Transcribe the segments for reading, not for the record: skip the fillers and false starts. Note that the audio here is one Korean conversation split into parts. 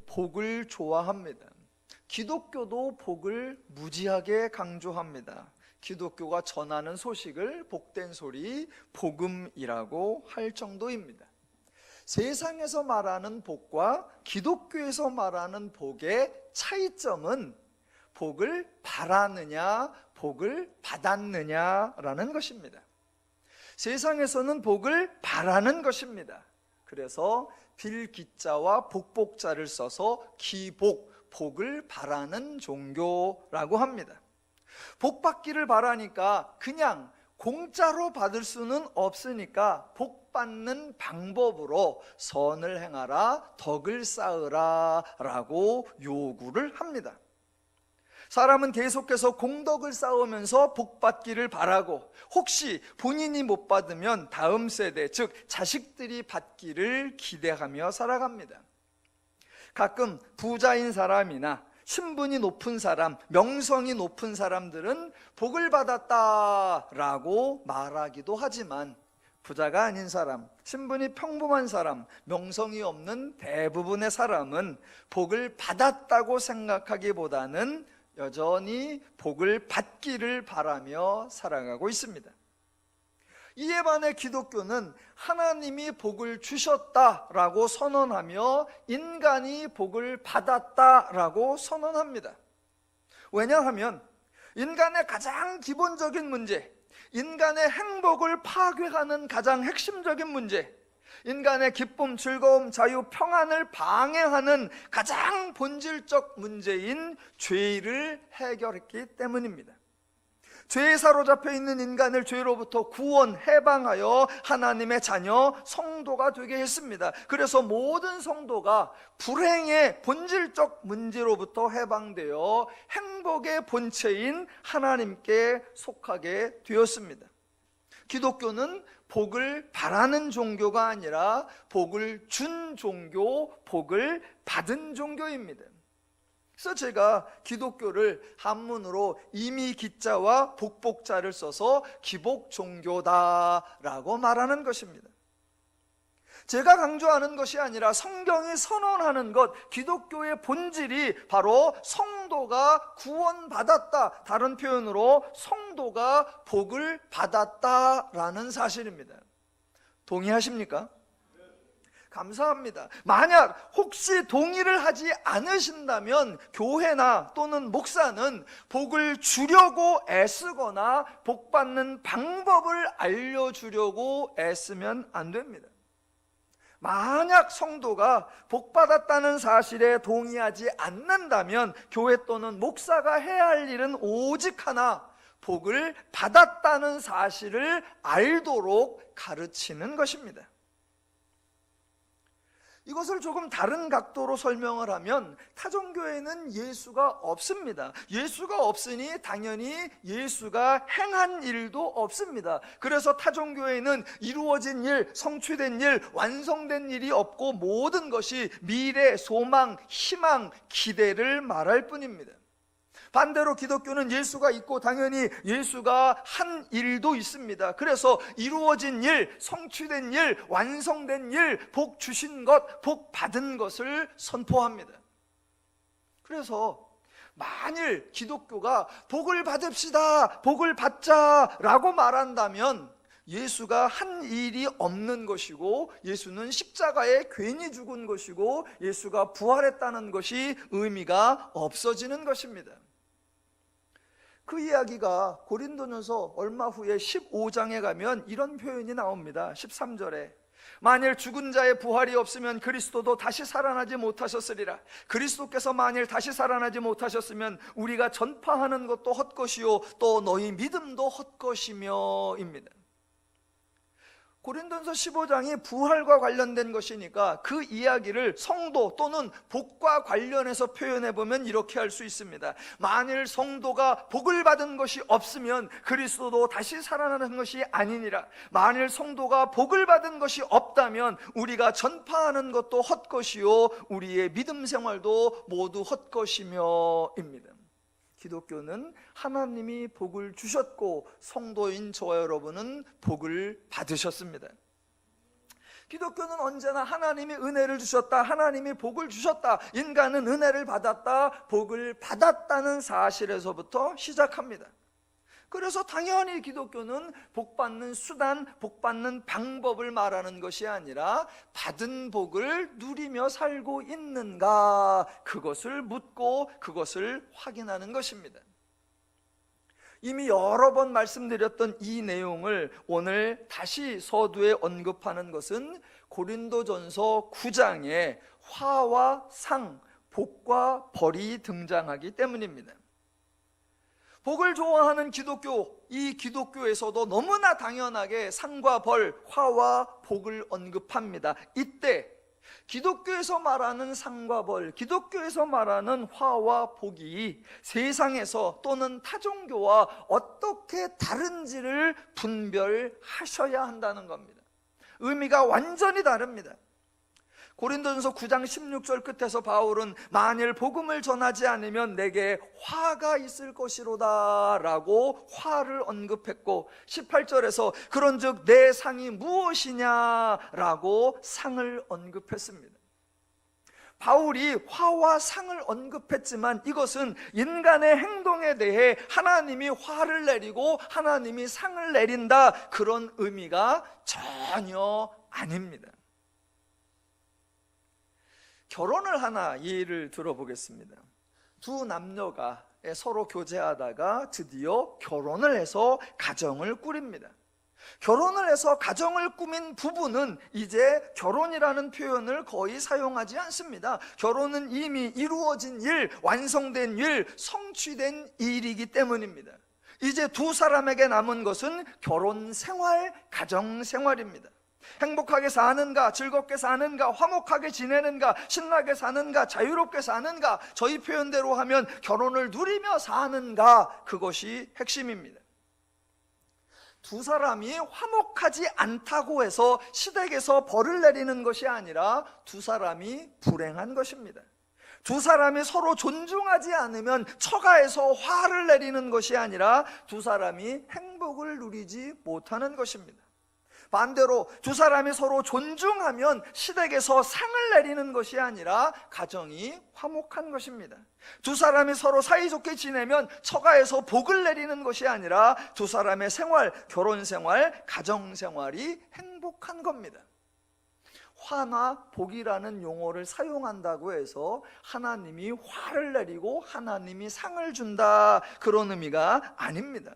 복을 좋아합니다. 기독교도 복을 무지하게 강조합니다. 기독교가 전하는 소식을 복된 소리, 복음이라고 할 정도입니다. 세상에서 말하는 복과 기독교에서 말하는 복의 차이점은 복을 바라느냐, 복을 받았느냐라는 것입니다. 세상에서는 복을 바라는 것입니다. 그래서 빌기자와 복복자를 써서 기복, 복을 바라는 종교라고 합니다. 복 받기를 바라니까 그냥 공짜로 받을 수는 없으니까 복 받는 방법으로 선을 행하라, 덕을 쌓으라 라고 요구를 합니다. 사람은 계속해서 공덕을 쌓으면서 복 받기를 바라고, 혹시 본인이 못 받으면 다음 세대, 즉 자식들이 받기를 기대하며 살아갑니다. 가끔 부자인 사람이나 신분이 높은 사람, 명성이 높은 사람들은 복을 받았다라고 말하기도 하지만, 부자가 아닌 사람, 신분이 평범한 사람, 명성이 없는 대부분의 사람은 복을 받았다고 생각하기보다는 여전히 복을 받기를 바라며 살아가고 있습니다. 이에 반해 기독교는 하나님이 복을 주셨다라고 선언하며 인간이 복을 받았다라고 선언합니다. 왜냐하면 인간의 가장 기본적인 문제, 인간의 행복을 파괴하는 가장 핵심적인 문제, 인간의 기쁨, 즐거움, 자유, 평안을 방해하는 가장 본질적 문제인 죄를 해결했기 때문입니다. 죄에 사로잡혀 있는 인간을 죄로부터 구원, 해방하여 하나님의 자녀, 성도가 되게 했습니다. 그래서 모든 성도가 불행의 본질적 문제로부터 해방되어 행복의 본체인 하나님께 속하게 되었습니다. 기독교는 복을 바라는 종교가 아니라 복을 준 종교, 복을 받은 종교입니다. 그래서 제가 기독교를 한문으로 임의기자와 복복자를 써서 기복종교다라고 말하는 것입니다. 제가 강조하는 것이 아니라 성경이 선언하는 것, 기독교의 본질이 바로 성도가 구원받았다, 다른 표현으로 성도가 복을 받았다라는 사실입니다. 동의하십니까? 감사합니다. 만약 혹시 동의를 하지 않으신다면 교회나 또는 목사는 복을 주려고 애쓰거나 복 받는 방법을 알려주려고 애쓰면 안 됩니다. 만약 성도가 복 받았다는 사실에 동의하지 않는다면 교회 또는 목사가 해야 할 일은 오직 하나, 복을 받았다는 사실을 알도록 가르치는 것입니다. 이것을 조금 다른 각도로 설명을 하면 타종교회는 예수가 없습니다. 예수가 없으니 당연히 예수가 행한 일도 없습니다. 그래서 타종교회는 이루어진 일, 성취된 일, 완성된 일이 없고 모든 것이 미래, 소망, 희망, 기대를 말할 뿐입니다. 반대로 기독교는 예수가 있고 당연히 예수가 한 일도 있습니다. 그래서 이루어진 일, 성취된 일, 완성된 일, 복 주신 것, 복 받은 것을 선포합니다. 그래서 만일 기독교가 복을 받읍시다, 복을 받자라고 말한다면 예수가 한 일이 없는 것이고, 예수는 십자가에 괜히 죽은 것이고, 예수가 부활했다는 것이 의미가 없어지는 것입니다. 그 이야기가 고린도전서 얼마 후에 15장에 가면 이런 표현이 나옵니다. 13절에 만일 죽은 자의 부활이 없으면 그리스도도 다시 살아나지 못하셨으리라. 그리스도께서 만일 다시 살아나지 못하셨으면 우리가 전파하는 것도 헛것이요 또 너희 믿음도 헛것이며 입니다. 고린도전서 15장이 부활과 관련된 것이니까 그 이야기를 성도 또는 복과 관련해서 표현해보면 이렇게 할 수 있습니다. 만일 성도가 복을 받은 것이 없으면 그리스도도 다시 살아나는 것이 아니니라. 만일 성도가 복을 받은 것이 없다면 우리가 전파하는 것도 헛것이요 우리의 믿음 생활도 모두 헛것이며 입니다. 기독교는 하나님이 복을 주셨고 성도인 저와 여러분은 복을 받으셨습니다. 기독교는 언제나 하나님이 은혜를 주셨다, 하나님이 복을 주셨다, 인간은 은혜를 받았다, 복을 받았다는 사실에서부터 시작합니다. 그래서 당연히 기독교는 복받는 수단, 복받는 방법을 말하는 것이 아니라 받은 복을 누리며 살고 있는가, 그것을 묻고 그것을 확인하는 것입니다. 이미 여러 번 말씀드렸던 이 내용을 오늘 다시 서두에 언급하는 것은 고린도전서 9장에 화와 상, 복과 벌이 등장하기 때문입니다. 복을 좋아하는 기독교, 이 기독교에서도 너무나 당연하게 상과 벌, 화와 복을 언급합니다. 이때 기독교에서 말하는 상과 벌, 기독교에서 말하는 화와 복이 세상에서 또는 타종교와 어떻게 다른지를 분별하셔야 한다는 겁니다. 의미가 완전히 다릅니다. 고린도전서 9장 16절 끝에서 바울은 만일 복음을 전하지 않으면 내게 화가 있을 것이로다 라고 화를 언급했고, 18절에서 그런즉 내 상이 무엇이냐 라고 상을 언급했습니다. 바울이 화와 상을 언급했지만 이것은 인간의 행동에 대해 하나님이 화를 내리고 하나님이 상을 내린다, 그런 의미가 전혀 아닙니다. 결혼을 하나 예를 들어보겠습니다. 두 남녀가 서로 교제하다가 드디어 결혼을 해서 가정을 꾸립니다. 결혼을 해서 가정을 꾸민 부부는 이제 결혼이라는 표현을 거의 사용하지 않습니다. 결혼은 이미 이루어진 일, 완성된 일, 성취된 일이기 때문입니다. 이제 두 사람에게 남은 것은 결혼 생활, 가정 생활입니다. 행복하게 사는가, 즐겁게 사는가, 화목하게 지내는가, 신나게 사는가, 자유롭게 사는가, 저희 표현대로 하면 결혼을 누리며 사는가, 그것이 핵심입니다. 두 사람이 화목하지 않다고 해서 시댁에서 벌을 내리는 것이 아니라 두 사람이 불행한 것입니다. 두 사람이 서로 존중하지 않으면 처가에서 화를 내리는 것이 아니라 두 사람이 행복을 누리지 못하는 것입니다. 반대로 두 사람이 서로 존중하면 시댁에서 상을 내리는 것이 아니라 가정이 화목한 것입니다. 두 사람이 서로 사이좋게 지내면 처가에서 복을 내리는 것이 아니라 두 사람의 생활, 결혼 생활, 가정 생활이 행복한 겁니다. 화나 복이라는 용어를 사용한다고 해서 하나님이 화를 내리고 하나님이 상을 준다, 그런 의미가 아닙니다.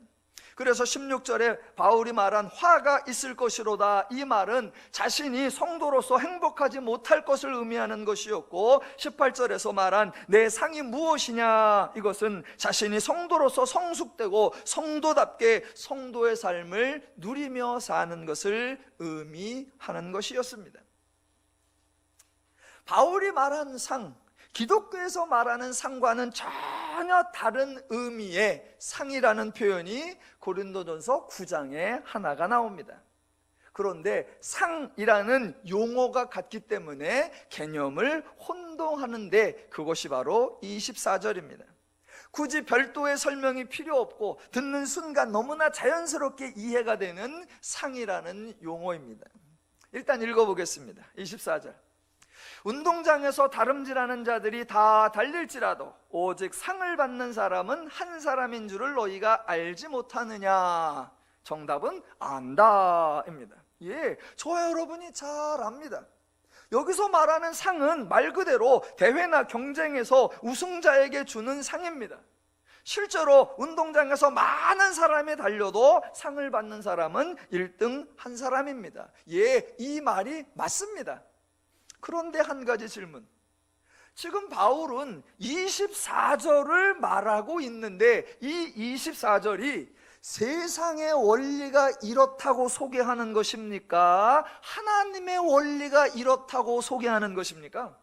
그래서 16절에 바울이 말한 화가 있을 것이로다, 이 말은 자신이 성도로서 행복하지 못할 것을 의미하는 것이었고, 18절에서 말한 내 상이 무엇이냐, 이것은 자신이 성도로서 성숙되고 성도답게 성도의 삶을 누리며 사는 것을 의미하는 것이었습니다. 바울이 말한 상, 기독교에서 말하는 상과는 전혀 다른 의미의 상이라는 표현이 고린도전서 9장에 하나가 나옵니다. 그런데 상이라는 용어가 같기 때문에 개념을 혼동하는데 그것이 바로 24절입니다. 굳이 별도의 설명이 필요 없고 듣는 순간 너무나 자연스럽게 이해가 되는 상이라는 용어입니다. 일단 읽어보겠습니다. 24절. 운동장에서 다름질하는 자들이 다 달릴지라도 오직 상을 받는 사람은 한 사람인 줄을 너희가 알지 못하느냐. 정답은 안다입니다. 예, 저와 여러분이 잘 압니다. 여기서 말하는 상은 말 그대로 대회나 경쟁에서 우승자에게 주는 상입니다. 실제로 운동장에서 많은 사람이 달려도 상을 받는 사람은 1등 한 사람입니다. 예, 이 말이 맞습니다. 그런데 한 가지 질문. 지금 바울은 24절을 말하고 있는데 이 24절이 세상의 원리가 이렇다고 소개하는 것입니까? 하나님의 원리가 이렇다고 소개하는 것입니까?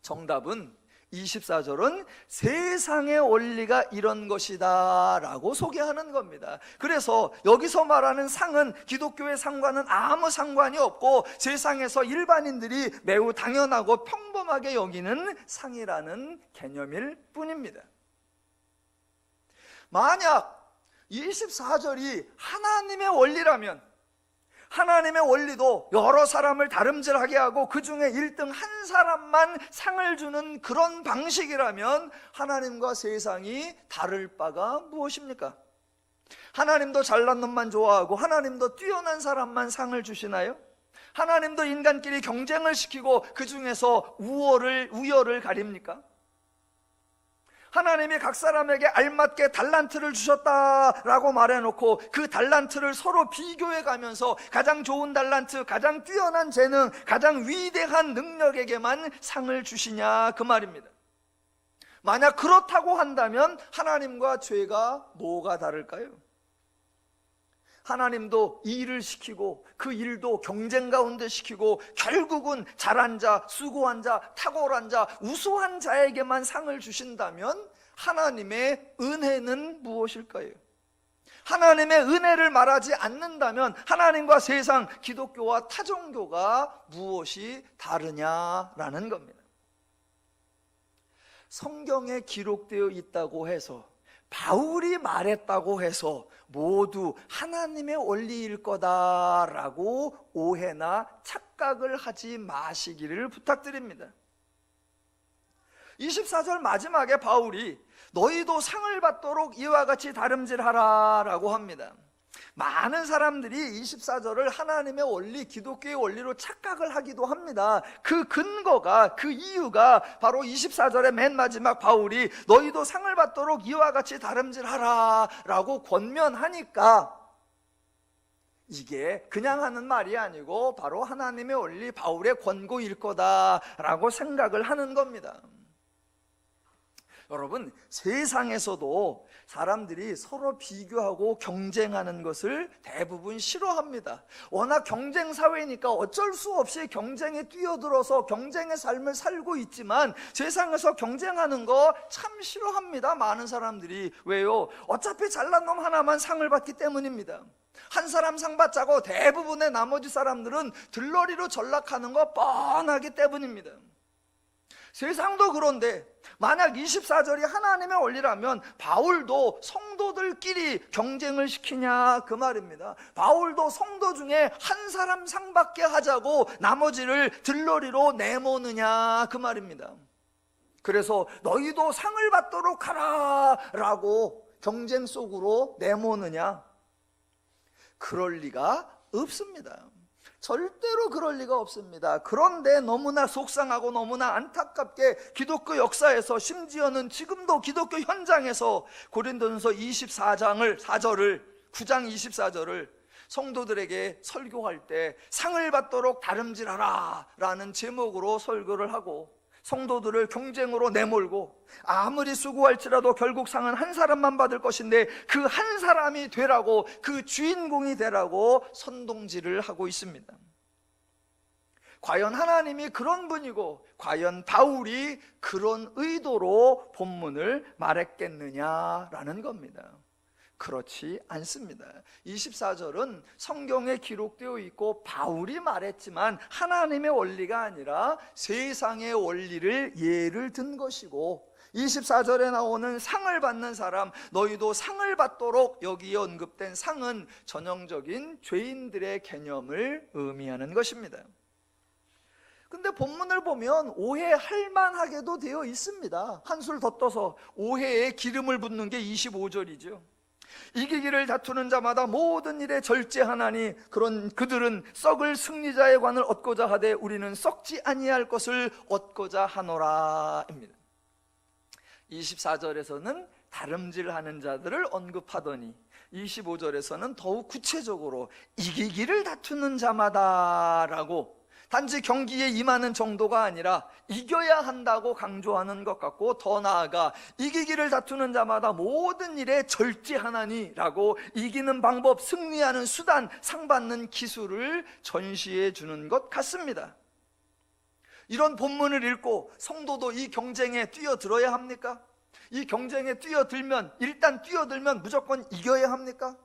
정답은 24절은 세상의 원리가 이런 것이다 라고 소개하는 겁니다. 그래서 여기서 말하는 상은 기독교의 상과는 아무 상관이 없고 세상에서 일반인들이 매우 당연하고 평범하게 여기는 상이라는 개념일 뿐입니다. 만약 24절이 하나님의 원리라면, 하나님의 원리도 여러 사람을 다름질하게 하고 그 중에 1등 한 사람만 상을 주는 그런 방식이라면 하나님과 세상이 다를 바가 무엇입니까? 하나님도 잘난 놈만 좋아하고 하나님도 뛰어난 사람만 상을 주시나요? 하나님도 인간끼리 경쟁을 시키고 그 중에서 우열을 가립니까? 하나님이 각 사람에게 알맞게 달란트를 주셨다라고 말해놓고 그 달란트를 서로 비교해 가면서 가장 좋은 달란트, 가장 뛰어난 재능, 가장 위대한 능력에게만 상을 주시냐 그 말입니다. 만약 그렇다고 한다면 하나님과 죄가 뭐가 다를까요? 하나님도 일을 시키고 그 일도 경쟁 가운데 시키고 결국은 잘한 자, 수고한 자, 탁월한 자, 우수한 자에게만 상을 주신다면 하나님의 은혜는 무엇일까요? 하나님의 은혜를 말하지 않는다면 하나님과 세상, 기독교와 타종교가 무엇이 다르냐라는 겁니다. 성경에 기록되어 있다고 해서, 바울이 말했다고 해서 모두 하나님의 원리일 거다라고 오해나 착각을 하지 마시기를 부탁드립니다. 24절 마지막에 바울이 너희도 상을 받도록 이와 같이 다름질하라 라고 합니다. 많은 사람들이 24절을 하나님의 원리, 기독교의 원리로 착각을 하기도 합니다. 그 근거가, 그 이유가 바로 24절의 맨 마지막 바울이 너희도 상을 받도록 이와 같이 다름질하라 라고 권면하니까 이게 그냥 하는 말이 아니고 바로 하나님의 원리, 바울의 권고일 거다라고 생각을 하는 겁니다. 여러분, 세상에서도 사람들이 서로 비교하고 경쟁하는 것을 대부분 싫어합니다. 워낙 경쟁 사회니까 어쩔 수 없이 경쟁에 뛰어들어서 경쟁의 삶을 살고 있지만 세상에서 경쟁하는 거 참 싫어합니다. 많은 사람들이. 왜요? 어차피 잘난 놈 하나만 상을 받기 때문입니다. 한 사람 상 받자고 대부분의 나머지 사람들은 들러리로 전락하는 거 뻔하기 때문입니다. 세상도 그런데 만약 24절이 하나님의 원리라면 바울도 성도들끼리 경쟁을 시키냐 그 말입니다. 바울도 성도 중에 한 사람 상 받게 하자고 나머지를 들러리로 내모느냐 그 말입니다. 그래서 너희도 상을 받도록 하라 라고 경쟁 속으로 내모느냐? 그럴 리가 없습니다. 절대로 그럴 리가 없습니다. 그런데 너무나 속상하고 너무나 안타깝게 기독교 역사에서, 심지어는 지금도 기독교 현장에서 고린도전서 24장을 4절을 9장 24절을 성도들에게 설교할 때 상을 받도록 다름질하라 라는 제목으로 설교를 하고 성도들을 경쟁으로 내몰고 아무리 수고할지라도 결국 상은 한 사람만 받을 것인데 그 한 사람이 되라고, 그 주인공이 되라고 선동질을 하고 있습니다. 과연 하나님이 그런 분이고 과연 바울이 그런 의도로 본문을 말했겠느냐라는 겁니다. 그렇지 않습니다. 24절은 성경에 기록되어 있고 바울이 말했지만 하나님의 원리가 아니라 세상의 원리를 예를 든 것이고, 24절에 나오는 상을 받는 사람, 너희도 상을 받도록 여기에 언급된 상은 전형적인 죄인들의 개념을 의미하는 것입니다. 근데 본문을 보면 오해할 만하게도 되어 있습니다. 한술 더 떠서 오해에 기름을 붓는 게 25절이죠. 이기기를 다투는 자마다 모든 일에 절제하나니 그들은 썩을 승리자의 관을 얻고자 하되 우리는 썩지 아니할 것을 얻고자 하노라 입니다. 24절에서는 다름질하는 자들을 언급하더니 25절에서는 더욱 구체적으로 이기기를 다투는 자마다라고 단지 경기에 임하는 정도가 아니라 이겨야 한다고 강조하는 것 같고, 더 나아가 이기기를 다투는 자마다 모든 일에 절제하나니 라고 이기는 방법, 승리하는 수단, 상받는 기술을 전시해 주는 것 같습니다. 이런 본문을 읽고 성도도 이 경쟁에 뛰어들어야 합니까? 이 경쟁에 일단 뛰어들면 무조건 이겨야 합니까?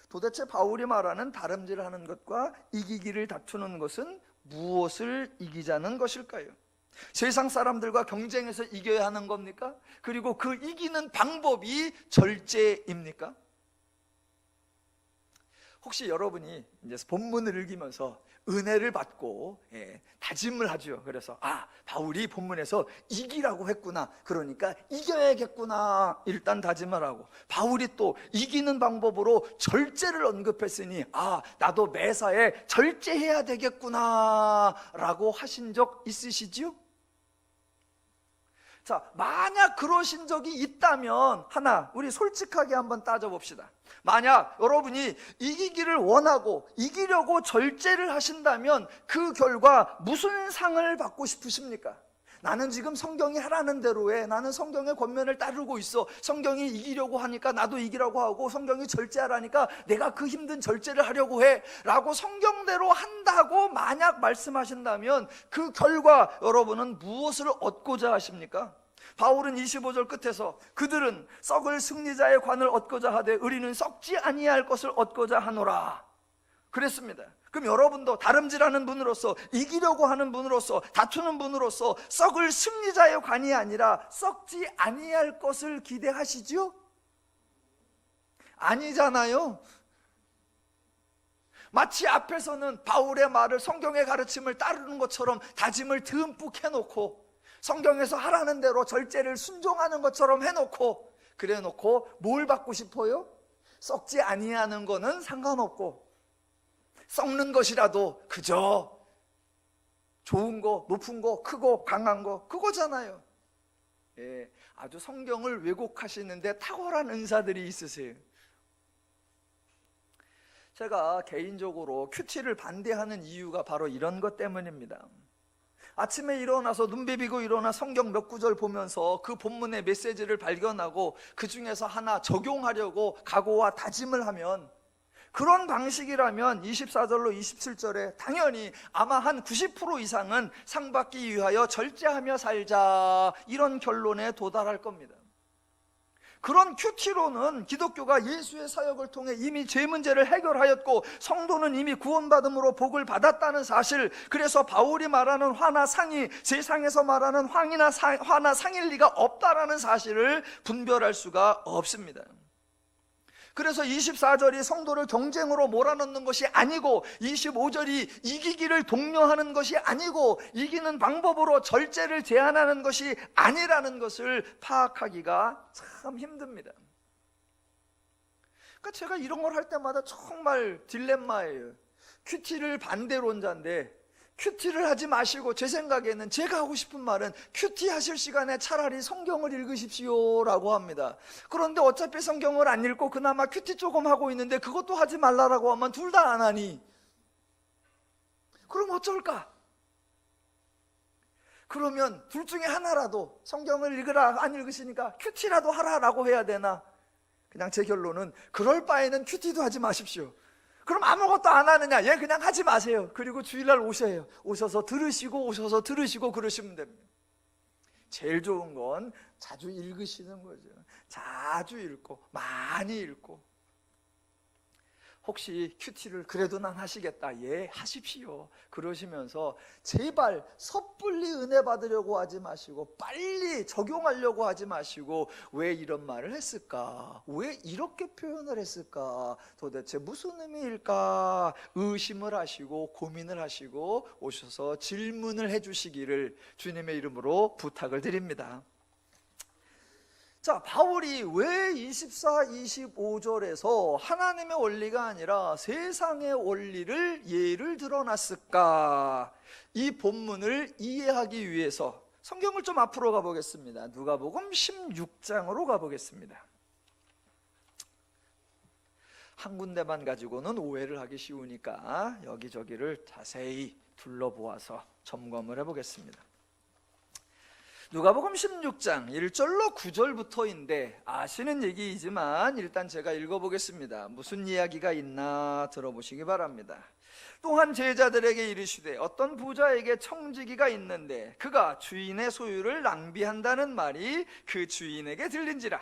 도대체 바울이 말하는 다름질하는 것과 이기기를 다투는 것은 무엇을 이기자는 것일까요? 세상 사람들과 경쟁해서 이겨야 하는 겁니까? 그리고 그 이기는 방법이 절제입니까? 혹시 여러분이 이제 본문을 읽으면서 은혜를 받고 다짐을 하죠. 그래서 바울이 본문에서 이기라고 했구나, 그러니까 이겨야겠구나 일단 다짐을 하고, 바울이 또 이기는 방법으로 절제를 언급했으니 나도 매사에 절제해야 되겠구나 라고 하신 적 있으시지요? 자, 만약 그러신 적이 있다면 우리 솔직하게 한번 따져봅시다. 만약 여러분이 이기기를 원하고 이기려고 절제를 하신다면 그 결과 무슨 상을 받고 싶으십니까? 나는 지금 성경이 하라는 대로 해, 나는 성경의 권면을 따르고 있어, 성경이 이기려고 하니까 나도 이기라고 하고, 성경이 절제하라니까 내가 그 힘든 절제를 하려고 해 라고 성경대로 한다고 만약 말씀하신다면 그 결과 여러분은 무엇을 얻고자 하십니까? 바울은 25절 끝에서 그들은 썩을 승리자의 관을 얻고자 하되 의리는 썩지 아니할 것을 얻고자 하노라 그랬습니다. 그럼 여러분도 다름질하는 분으로서, 이기려고 하는 분으로서, 다투는 분으로서 썩을 승리자의 관이 아니라 썩지 아니할 것을 기대하시지요? 아니잖아요. 마치 앞에서는 바울의 말을, 성경의 가르침을 따르는 것처럼 다짐을 듬뿍 해놓고, 성경에서 하라는 대로 절제를 순종하는 것처럼 해놓고, 그래놓고 뭘 받고 싶어요? 썩지 아니하는 거는 상관없고, 썩는 것이라도 그저 좋은 거, 높은 거, 크고 강한 거, 그거잖아요. 아주 성경을 왜곡하시는데 탁월한 은사들이 있으세요. 제가 개인적으로 큐티를 반대하는 이유가 바로 이런 것 때문입니다. 아침에 일어나서 눈 비비고 일어나 성경 몇 구절 보면서 그 본문의 메시지를 발견하고 그 중에서 하나 적용하려고 각오와 다짐을 하면, 그런 방식이라면 24절로 27절에 당연히 아마 한 90% 이상은 상 받기 위하여 절제하며 살자, 이런 결론에 도달할 겁니다. 그런 큐티로는 기독교가 예수의 사역을 통해 이미 죄 문제를 해결하였고 성도는 이미 구원받음으로 복을 받았다는 사실, 그래서 바울이 말하는 화나 상이 세상에서 말하는 화나 상일 리가 없다라는 사실을 분별할 수가 없습니다. 그래서 24절이 성도를 경쟁으로 몰아넣는 것이 아니고, 25절이 이기기를 독려하는 것이 아니고, 이기는 방법으로 절제를 제한하는 것이 아니라는 것을 파악하기가 참 힘듭니다. 그러니까 제가 이런 걸 할 때마다 정말 딜레마예요. 큐티를 반대론자인데 큐티를 하지 마시고, 제 생각에는 제가 하고 싶은 말은 큐티 하실 시간에 차라리 성경을 읽으십시오 라고 합니다. 그런데 어차피 성경을 안 읽고 그나마 큐티 조금 하고 있는데 그것도 하지 말라라고 하면 둘 다 안 하니, 그럼 어쩔까? 그러면 둘 중에 하나라도 성경을 읽으라, 안 읽으시니까 큐티라도 하라라고 해야 되나? 그냥 제 결론은 그럴 바에는 큐티도 하지 마십시오. 그럼 아무것도 안 하느냐? 그냥 하지 마세요. 그리고 주일날 오셔서 들으시고 그러시면 됩니다. 제일 좋은 건 자주 읽으시는 거죠. 자주 읽고 많이 읽고. 혹시 큐티를 그래도 난 하시겠다, 하십시오. 그러시면서 제발 섣불리 은혜 받으려고 하지 마시고, 빨리 적용하려고 하지 마시고, 왜 이런 말을 했을까? 왜 이렇게 표현을 했을까? 도대체 무슨 의미일까? 의심을 하시고 고민을 하시고 오셔서 질문을 해주시기를 주님의 이름으로 부탁을 드립니다. 자, 바울이 왜 24, 25절에서 하나님의 원리가 아니라 세상의 원리를 예를 들어놨을까? 이 본문을 이해하기 위해서 성경을 좀 앞으로 가보겠습니다. 누가복음 16장으로 가보겠습니다. 한 군데만 가지고는 오해를 하기 쉬우니까 여기저기를 자세히 둘러보아서 점검을 해보겠습니다. 누가복음 16장 1절로 9절부터인데 아시는 얘기이지만 일단 제가 읽어보겠습니다. 무슨 이야기가 있나 들어보시기 바랍니다. 또한 제자들에게 이르시되 어떤 부자에게 청지기가 있는데 그가 주인의 소유를 낭비한다는 말이 그 주인에게 들린지라.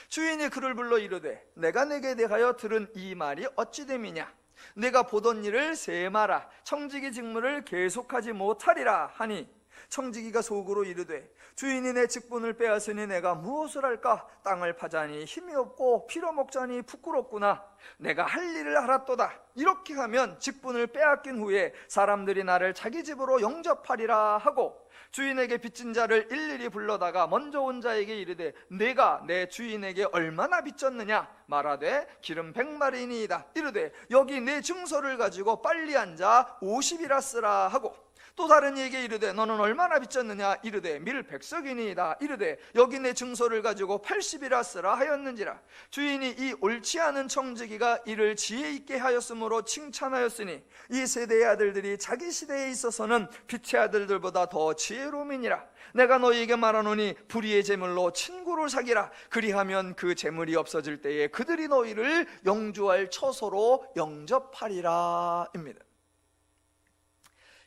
주인이 그를 불러 이르되 내가 내게 대하여 들은 이 말이 어찌 됨이냐? 내가 보던 일을 세마라. 청지기 직무를 계속하지 못하리라 하니 청지기가 속으로 이르되 주인이 내 직분을 빼앗으니 내가 무엇을 할까? 땅을 파자니 힘이 없고 빌어먹자니 부끄럽구나. 내가 할 일을 알았도다. 이렇게 하면 직분을 빼앗긴 후에 사람들이 나를 자기 집으로 영접하리라 하고 주인에게 빚진 자를 일일이 불러다가 먼저 온 자에게 이르되 내가 내 주인에게 얼마나 빚졌느냐? 말하되 기름 100마리니이다. 이르되 여기 내 증서를 가지고 빨리 앉아 50이라 쓰라 하고 또 다른 이에게 이르되 너는 얼마나 빚졌느냐? 이르되 밀 100석이니이다. 이르되 여기 내 증서를 가지고 80이라 쓰라 하였는지라. 주인이 이 옳지 않은 청지기가 이를 지혜 있게 하였으므로 칭찬하였으니 이 세대의 아들들이 자기 시대에 있어서는 빛의 아들들보다 더 지혜로움이니라. 내가 너희에게 말하노니 불의의 재물로 친구를 사기라. 그리하면 그 재물이 없어질 때에 그들이 너희를 영주할 처소로 영접하리라 입니다.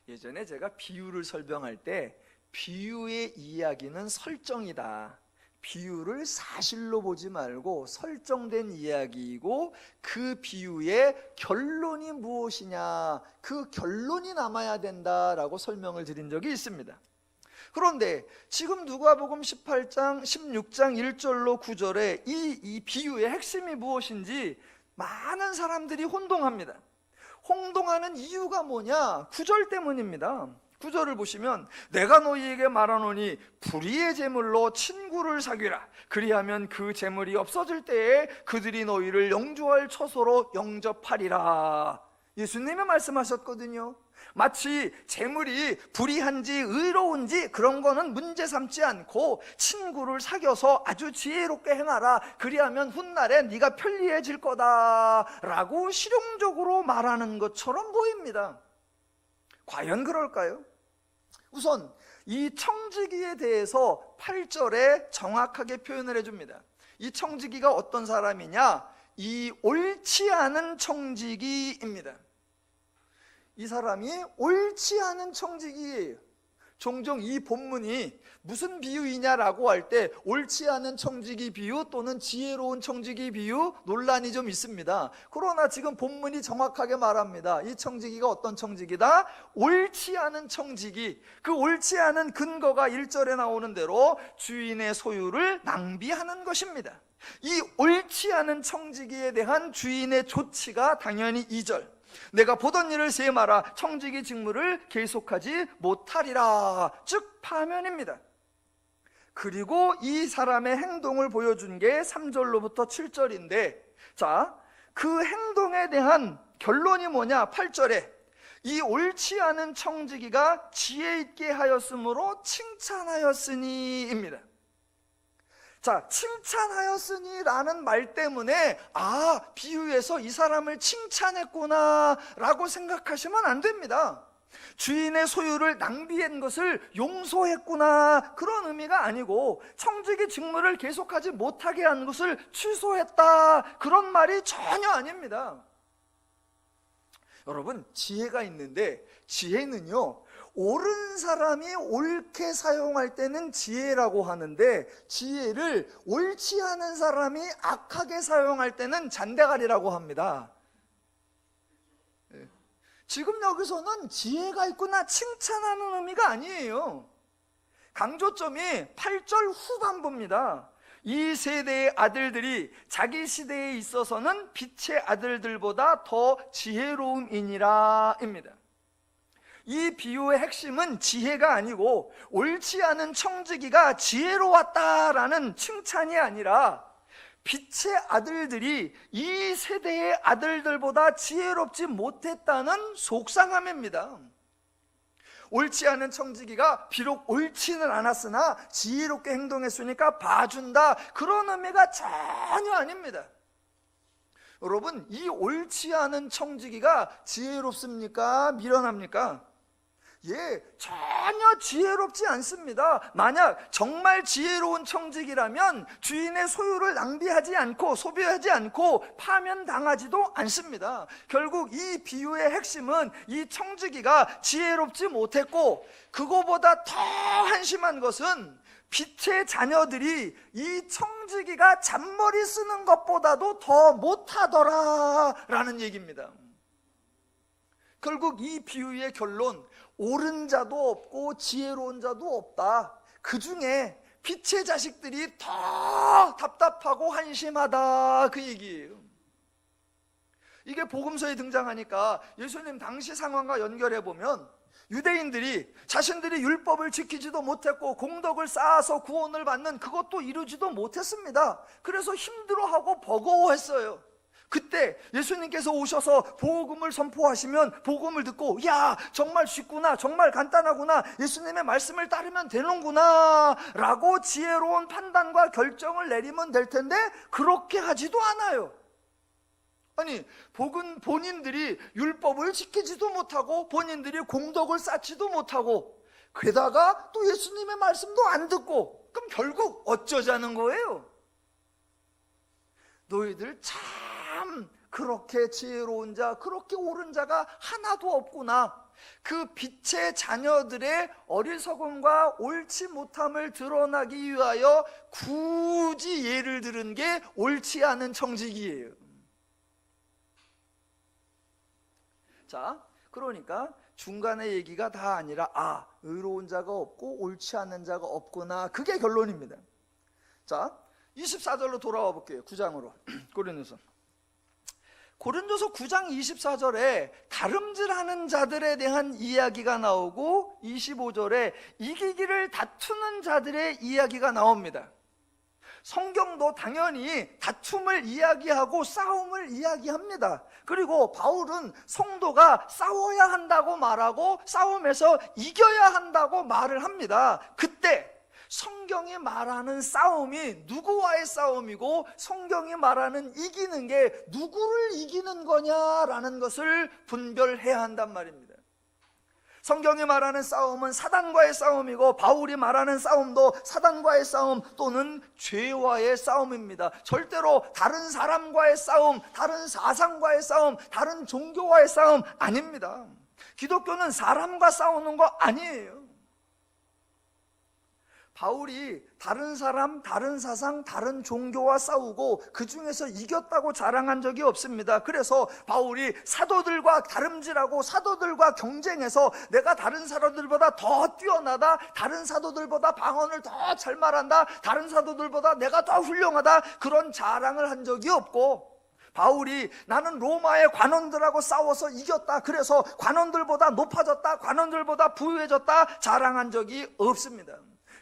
예전에 제가 비유를 설명할 때 비유의 이야기는 설정이다. 비유를 사실로 보지 말고 설정된 이야기이고 그 비유의 결론이 무엇이냐, 그 결론이 남아야 된다라고 설명을 드린 적이 있습니다. 그런데 지금 누가복음 18장 16장 1절로 9절에 이 비유의 핵심이 무엇인지 많은 사람들이 혼동합니다. 혼동하는 이유가 뭐냐? 9절 때문입니다. 9절을 보시면 내가 너희에게 말하노니 불의의 재물로 친구를 사귀라. 그리하면 그 재물이 없어질 때에 그들이 너희를 영주할 처소로 영접하리라. 예수님이 말씀하셨거든요. 마치 재물이 불의한지 의로운지 그런 거는 문제 삼지 않고 친구를 사귀어서 아주 지혜롭게 행하라. 그리하면 훗날에 네가 편리해질 거다라고 실용적으로 말하는 것처럼 보입니다. 과연 그럴까요? 우선 이 청지기에 대해서 8절에 정확하게 표현을 해줍니다. 이 청지기가 어떤 사람이냐? 이 옳지 않은 청지기입니다. 이 사람이 옳지 않은 청지기예요. 종종 이 본문이 무슨 비유이냐라고 할 때 옳지 않은 청지기 비유 또는 지혜로운 청지기 비유 논란이 좀 있습니다. 그러나 지금 본문이 정확하게 말합니다. 이 청지기가 어떤 청지기다? 옳지 않은 청지기. 그 옳지 않은 근거가 1절에 나오는 대로 주인의 소유를 낭비하는 것입니다. 이 옳지 않은 청지기에 대한 주인의 조치가 당연히 2절. 내가 보던 일을 세마라. 청지기 직무를 계속하지 못하리라. 즉 파면입니다. 그리고 이 사람의 행동을 보여준 게 3절로부터 7절인데, 자, 그 행동에 대한 결론이 뭐냐? 8절에 이 옳지 않은 청지기가 지혜 있게 하였으므로 칭찬하였으니입니다. 자, 칭찬하였으니 라는 말 때문에 비유에서 이 사람을 칭찬했구나 라고 생각하시면 안 됩니다. 주인의 소유를 낭비한 것을 용서했구나 그런 의미가 아니고 청지기 직무를 계속하지 못하게 한 것을 취소했다 그런 말이 전혀 아닙니다. 여러분, 지혜가 있는데 지혜는요, 옳은 사람이 옳게 사용할 때는 지혜라고 하는데 지혜를 옳지 않은 사람이 악하게 사용할 때는 잔대가리라고 합니다. 지금 여기서는 지혜가 있구나 칭찬하는 의미가 아니에요. 강조점이 8절 후반부입니다. 이 세대의 아들들이 자기 시대에 있어서는 빛의 아들들보다 더 지혜로움이니라 입니다. 이 비유의 핵심은 지혜가 아니고 옳지 않은 청지기가 지혜로웠다라는 칭찬이 아니라 빛의 아들들이 이 세대의 아들들보다 지혜롭지 못했다는 속상함입니다. 옳지 않은 청지기가 비록 옳지는 않았으나 지혜롭게 행동했으니까 봐준다 그런 의미가 전혀 아닙니다. 여러분, 이 옳지 않은 청지기가 지혜롭습니까? 미련합니까? 전혀 지혜롭지 않습니다. 만약 정말 지혜로운 청지기라면 주인의 소유를 낭비하지 않고 소비하지 않고 파면당하지도 않습니다. 결국 이 비유의 핵심은 이 청지기가 지혜롭지 못했고 그거보다 더 한심한 것은 빛의 자녀들이 이 청지기가 잔머리 쓰는 것보다도 더 못하더라 라는 얘기입니다. 결국 이 비유의 결론, 옳은 자도 없고 지혜로운 자도 없다. 그 중에 빛의 자식들이 더 답답하고 한심하다, 그 얘기예요. 이게 복음서에 등장하니까 예수님 당시 상황과 연결해 보면, 유대인들이 자신들이 율법을 지키지도 못했고 공덕을 쌓아서 구원을 받는 그것도 이루지도 못했습니다. 그래서 힘들어하고 버거워했어요. 그때 예수님께서 오셔서 복음을 선포하시면 복음을 듣고, 야, 정말 쉽구나, 정말 간단하구나, 예수님의 말씀을 따르면 되는구나 라고 지혜로운 판단과 결정을 내리면 될 텐데 그렇게 하지도 않아요. 아니, 본인들이 율법을 지키지도 못하고 본인들이 공덕을 쌓지도 못하고 게다가 또 예수님의 말씀도 안 듣고, 그럼 결국 어쩌자는 거예요? 너희들 참 그렇게 지혜로운 자, 그렇게 옳은 자가 하나도 없구나. 그 빛의 자녀들의 어리석음과 옳지 못함을 드러나기 위하여 굳이 예를 들은 게 옳지 않은 청지기예요. 자, 그러니까 중간의 얘기가 다 아니라, 의로운 자가 없고 옳지 않은 자가 없구나, 그게 결론입니다. 자, 24절로 돌아와 볼게요. 9장으로. 고린도서 9장 24절에 다름질하는 자들에 대한 이야기가 나오고 25절에 이기기를 다투는 자들의 이야기가 나옵니다. 성경도 당연히 다툼을 이야기하고 싸움을 이야기합니다. 그리고 바울은 성도가 싸워야 한다고 말하고 싸움에서 이겨야 한다고 말을 합니다. 그때 성경이 말하는 싸움이 누구와의 싸움이고 성경이 말하는 이기는 게 누구를 이기는 거냐라는 것을 분별해야 한단 말입니다. 성경이 말하는 싸움은 사단과의 싸움이고 바울이 말하는 싸움도 사단과의 싸움 또는 죄와의 싸움입니다. 절대로 다른 사람과의 싸움, 다른 사상과의 싸움, 다른 종교와의 싸움 아닙니다. 기독교는 사람과 싸우는 거 아니에요. 바울이 다른 사람, 다른 사상, 다른 종교와 싸우고 그 중에서 이겼다고 자랑한 적이 없습니다. 그래서 바울이 사도들과 다름질하고 사도들과 경쟁해서 내가 다른 사도들보다 더 뛰어나다, 다른 사도들보다 방언을 더 잘 말한다, 다른 사도들보다 내가 더 훌륭하다, 그런 자랑을 한 적이 없고, 바울이 나는 로마의 관원들하고 싸워서 이겼다, 그래서 관원들보다 높아졌다, 관원들보다 부유해졌다 자랑한 적이 없습니다.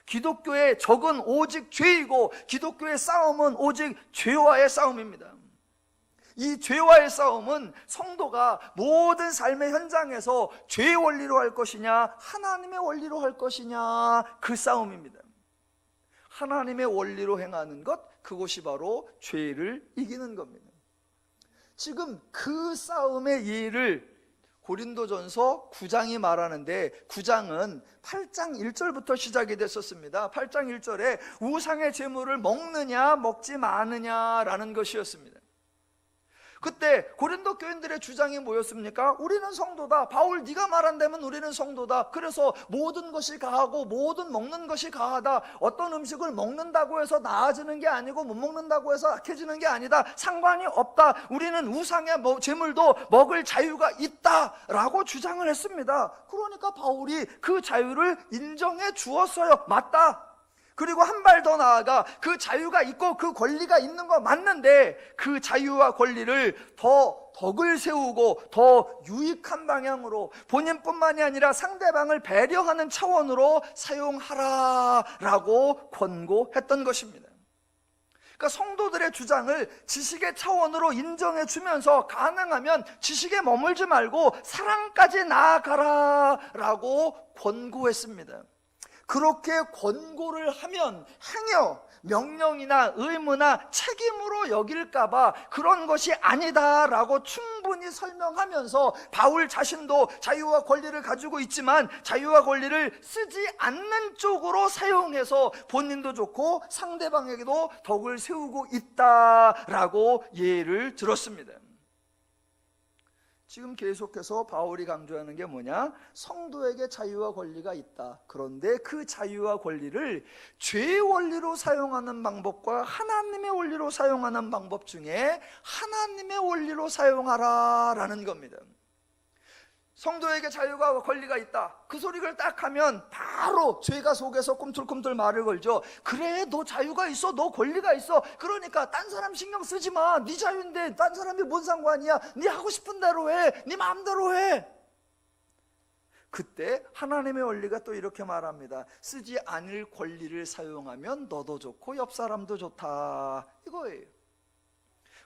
기독교의 적은 오직 죄이고 기독교의 싸움은 오직 죄와의 싸움입니다. 이 죄와의 싸움은 성도가 모든 삶의 현장에서 죄의 원리로 할 것이냐 하나님의 원리로 할 것이냐, 그 싸움입니다. 하나님의 원리로 행하는 것, 그것이 바로 죄를 이기는 겁니다. 지금 그 싸움의 예를 고린도전서 9장이 말하는데, 9장은 8장 1절부터 시작이 됐었습니다. 8장 1절에 우상의 제물을 먹느냐 먹지 마느냐라는 것이었습니다. 그때 고린도 교인들의 주장이 뭐였습니까? 우리는 성도다. 바울 네가 말한다면 우리는 성도다. 그래서 모든 것이 가하고 모든 먹는 것이 가하다. 어떤 음식을 먹는다고 해서 나아지는 게 아니고 못 먹는다고 해서 악해지는 게 아니다. 상관이 없다. 우리는 우상의 제물도 먹을 자유가 있다라고 주장을 했습니다. 그러니까 바울이 그 자유를 인정해 주었어요. 맞다. 그리고 한 발 더 나아가 그 자유가 있고 그 권리가 있는 거 맞는데 그 자유와 권리를 더 덕을 세우고 더 유익한 방향으로, 본인뿐만이 아니라 상대방을 배려하는 차원으로 사용하라라고 권고했던 것입니다. 그러니까 성도들의 주장을 지식의 차원으로 인정해 주면서 가능하면 지식에 머물지 말고 사랑까지 나아가라라고 권고했습니다. 그렇게 권고를 하면 행여 명령이나 의무나 책임으로 여길까봐 그런 것이 아니다라고 충분히 설명하면서 바울 자신도 자유와 권리를 가지고 있지만 자유와 권리를 쓰지 않는 쪽으로 사용해서 본인도 좋고 상대방에게도 덕을 세우고 있다라고 예를 들었습니다. 지금 계속해서 바울이 강조하는 게 뭐냐? 성도에게 자유와 권리가 있다. 그런데 그 자유와 권리를 죄의 원리로 사용하는 방법과 하나님의 원리로 사용하는 방법 중에 하나님의 원리로 사용하라라는 겁니다. 성도에게 자유가 권리가 있다, 그 소리를 딱 하면 바로 죄가 속에서 꿈틀꿈틀 말을 걸죠. 그래, 너 자유가 있어, 너 권리가 있어, 그러니까 딴 사람 신경 쓰지 마, 네 자유인데 딴 사람이 뭔 상관이야, 네 하고 싶은 대로 해, 네 마음대로 해. 그때 하나님의 원리가 또 이렇게 말합니다. 쓰지 않을 권리를 사용하면 너도 좋고 옆 사람도 좋다, 이거예요.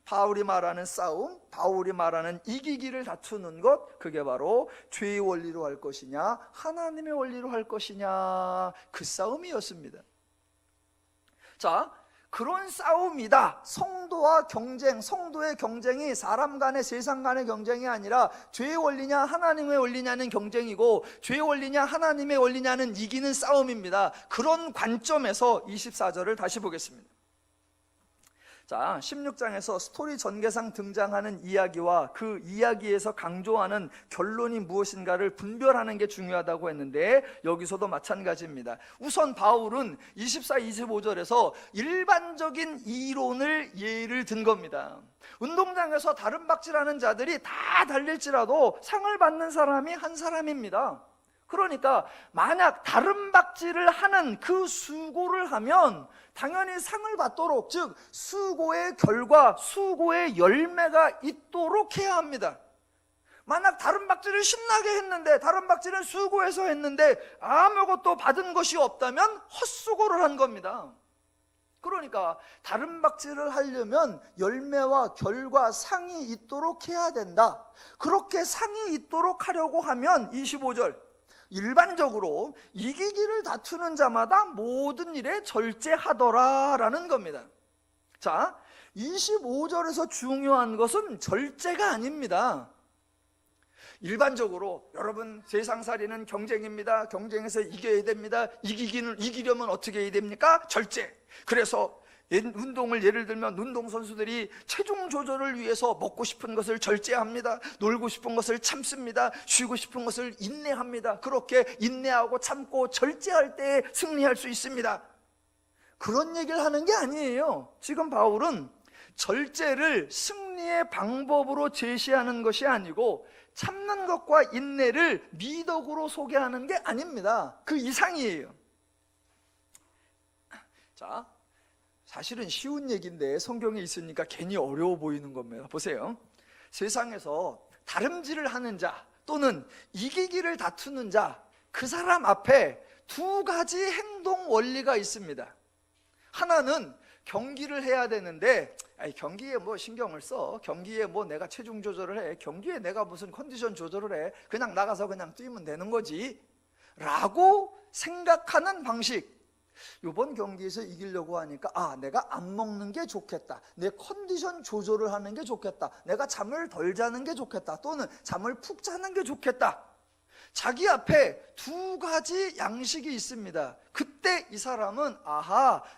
바울이 말하는 싸움, 바울이 말하는 이기기를 다투는 것, 그게 바로 죄의 원리로 할 것이냐 하나님의 원리로 할 것이냐, 그 싸움이었습니다. 자, 그런 싸움이다. 성도와 경쟁, 성도의 경쟁이 사람 간의, 세상 간의 경쟁이 아니라 죄의 원리냐 하나님의 원리냐는 경쟁이고, 죄의 원리냐 하나님의 원리냐는 이기는 싸움입니다. 그런 관점에서 24절을 다시 보겠습니다. 자, 16장에서 스토리 전개상 등장하는 이야기와 그 이야기에서 강조하는 결론이 무엇인가를 분별하는 게 중요하다고 했는데, 여기서도 마찬가지입니다. 우선 바울은 24, 25절에서 일반적인 이론을 예를 든 겁니다. 운동장에서 다른박질하는 자들이 다 달릴지라도 상을 받는 사람이 한 사람입니다. 그러니까 만약 다른박질을 하는 그 수고를 하면 당연히 상을 받도록, 즉 수고의 결과, 수고의 열매가 있도록 해야 합니다. 만약 다른박질을 신나게 했는데, 다른박질은 수고해서 했는데 아무것도 받은 것이 없다면 헛수고를 한 겁니다. 그러니까 다른박질을 하려면 열매와 결과, 상이 있도록 해야 된다. 그렇게 상이 있도록 하려고 하면 25절, 일반적으로 이기기를 다투는 자마다 모든 일에 절제하더라 라는 겁니다. 자, 25절에서 중요한 것은 절제가 아닙니다. 일반적으로 여러분, 세상살이는 경쟁입니다. 경쟁에서 이겨야 됩니다. 이기려면 어떻게 해야 됩니까? 절제. 그래서 운동을 예를 들면 운동선수들이 체중 조절을 위해서 먹고 싶은 것을 절제합니다. 놀고 싶은 것을 참습니다. 쉬고 싶은 것을 인내합니다. 그렇게 인내하고 참고 절제할 때 승리할 수 있습니다. 그런 얘기를 하는 게 아니에요. 지금 바울은 절제를 승리의 방법으로 제시하는 것이 아니고 참는 것과 인내를 미덕으로 소개하는 게 아닙니다. 그 이상이에요. 자, 사실은 쉬운 얘기인데 성경에 있으니까 괜히 어려워 보이는 겁니다. 보세요. 세상에서 다름질을 하는 자 또는 이기기를 다투는 자, 그 사람 앞에 두 가지 행동 원리가 있습니다. 하나는 경기를 해야 되는데, 경기에 뭐 신경을 써, 경기에 뭐 내가 체중 조절을 해, 경기에 내가 무슨 컨디션 조절을 해, 그냥 나가서 그냥 뛰면 되는 거지 라고 생각하는 방식. 이번 경기에서 이기려고 하니까 내가 안 먹는 게 좋겠다, 내 컨디션 조절을 하는 게 좋겠다, 내가 잠을 덜 자는 게 좋겠다, 또는 잠을 푹 자는 게 좋겠다. 자기 앞에 두 가지 양식이 있습니다. 그때 이 사람은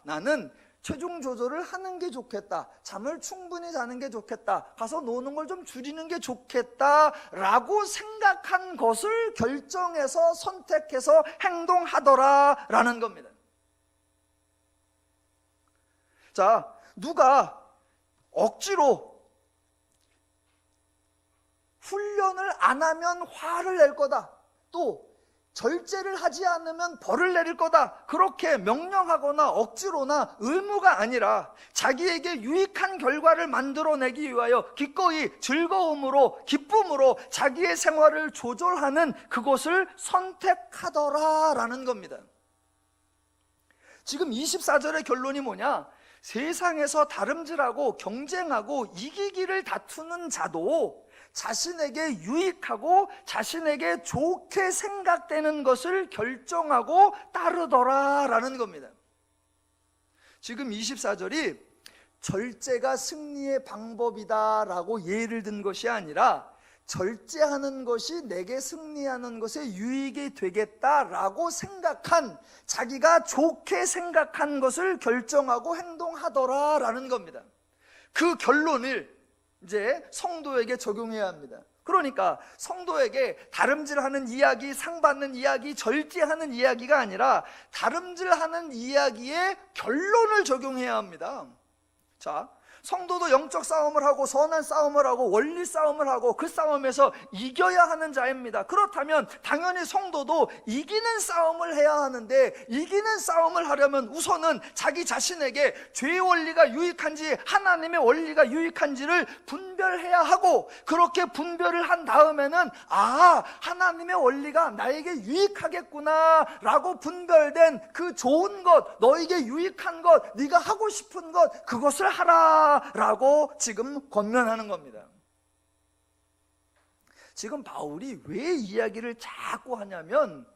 나는 체중 조절을 하는 게 좋겠다, 잠을 충분히 자는 게 좋겠다, 가서 노는 걸 좀 줄이는 게 좋겠다 라고 생각한 것을 결정해서 선택해서 행동하더라 라는 겁니다. 자, 누가 억지로 훈련을 안 하면 화를 낼 거다, 또 절제를 하지 않으면 벌을 내릴 거다, 그렇게 명령하거나 억지로나 의무가 아니라 자기에게 유익한 결과를 만들어내기 위하여 기꺼이 즐거움으로, 기쁨으로 자기의 생활을 조절하는 그것을 선택하더라 라는 겁니다. 지금 24절의 결론이 뭐냐? 세상에서 다름질하고 경쟁하고 이기기를 다투는 자도 자신에게 유익하고 자신에게 좋게 생각되는 것을 결정하고 따르더라 라는 겁니다. 지금 24절이 절제가 승리의 방법이다 라고 예를 든 것이 아니라 절제하는 것이 내게 승리하는 것에 유익이 되겠다라고 생각한, 자기가 좋게 생각한 것을 결정하고 행동하더라 라는 겁니다. 그 결론을 이제 성도에게 적용해야 합니다. 그러니까 성도에게 다름질하는 이야기, 상받는 이야기, 절제하는 이야기가 아니라 다름질하는 이야기의 결론을 적용해야 합니다. 자, 성도도 영적 싸움을 하고 선한 싸움을 하고 원리 싸움을 하고 그 싸움에서 이겨야 하는 자입니다. 그렇다면 당연히 성도도 이기는 싸움을 해야 하는데, 이기는 싸움을 하려면 우선은 자기 자신에게 죄의 원리가 유익한지 하나님의 원리가 유익한지를 분별해야 하고, 그렇게 분별을 한 다음에는 하나님의 원리가 나에게 유익하겠구나 라고 분별된 그 좋은 것, 너에게 유익한 것, 네가 하고 싶은 것, 그것을 하라 라고 지금 권면하는 겁니다. 지금 바울이 왜 이야기를 자꾸 하냐면,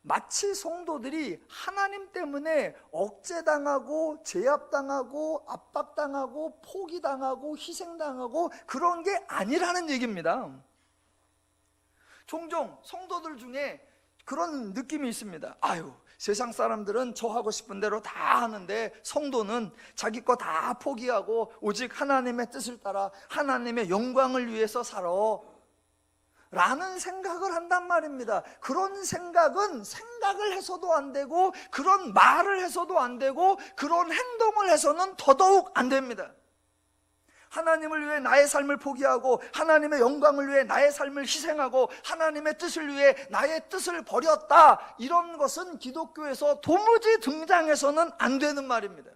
마치 성도들이 하나님 때문에 억제당하고 제압당하고 압박당하고 포기당하고 희생당하고 그런 게 아니라는 얘기입니다. 종종 성도들 중에 그런 느낌이 있습니다. 세상 사람들은 저 하고 싶은 대로 다 하는데 성도는 자기 거 다 포기하고 오직 하나님의 뜻을 따라 하나님의 영광을 위해서 살아 라는 생각을 한단 말입니다. 그런 생각은 생각을 해서도 안 되고, 그런 말을 해서도 안 되고, 그런 행동을 해서는 더더욱 안 됩니다. 하나님을 위해 나의 삶을 포기하고 하나님의 영광을 위해 나의 삶을 희생하고 하나님의 뜻을 위해 나의 뜻을 버렸다, 이런 것은 기독교에서 도무지 등장해서는 안 되는 말입니다.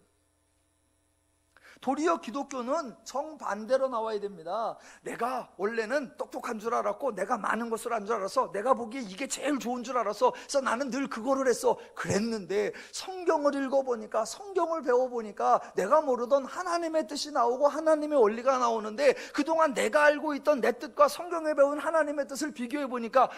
도리어 기독교는 정반대로 나와야 됩니다. 내가 원래는 똑똑한 줄 알았고 내가 많은 것을 안 줄 알아서 내가 보기에 이게 제일 좋은 줄 알아서 그래서 나는 늘 그거를 했어. 그랬는데 성경을 읽어보니까, 성경을 배워보니까 내가 모르던 하나님의 뜻이 나오고 하나님의 원리가 나오는데, 그동안 내가 알고 있던 내 뜻과 성경에 배운 하나님의 뜻을 비교해보니까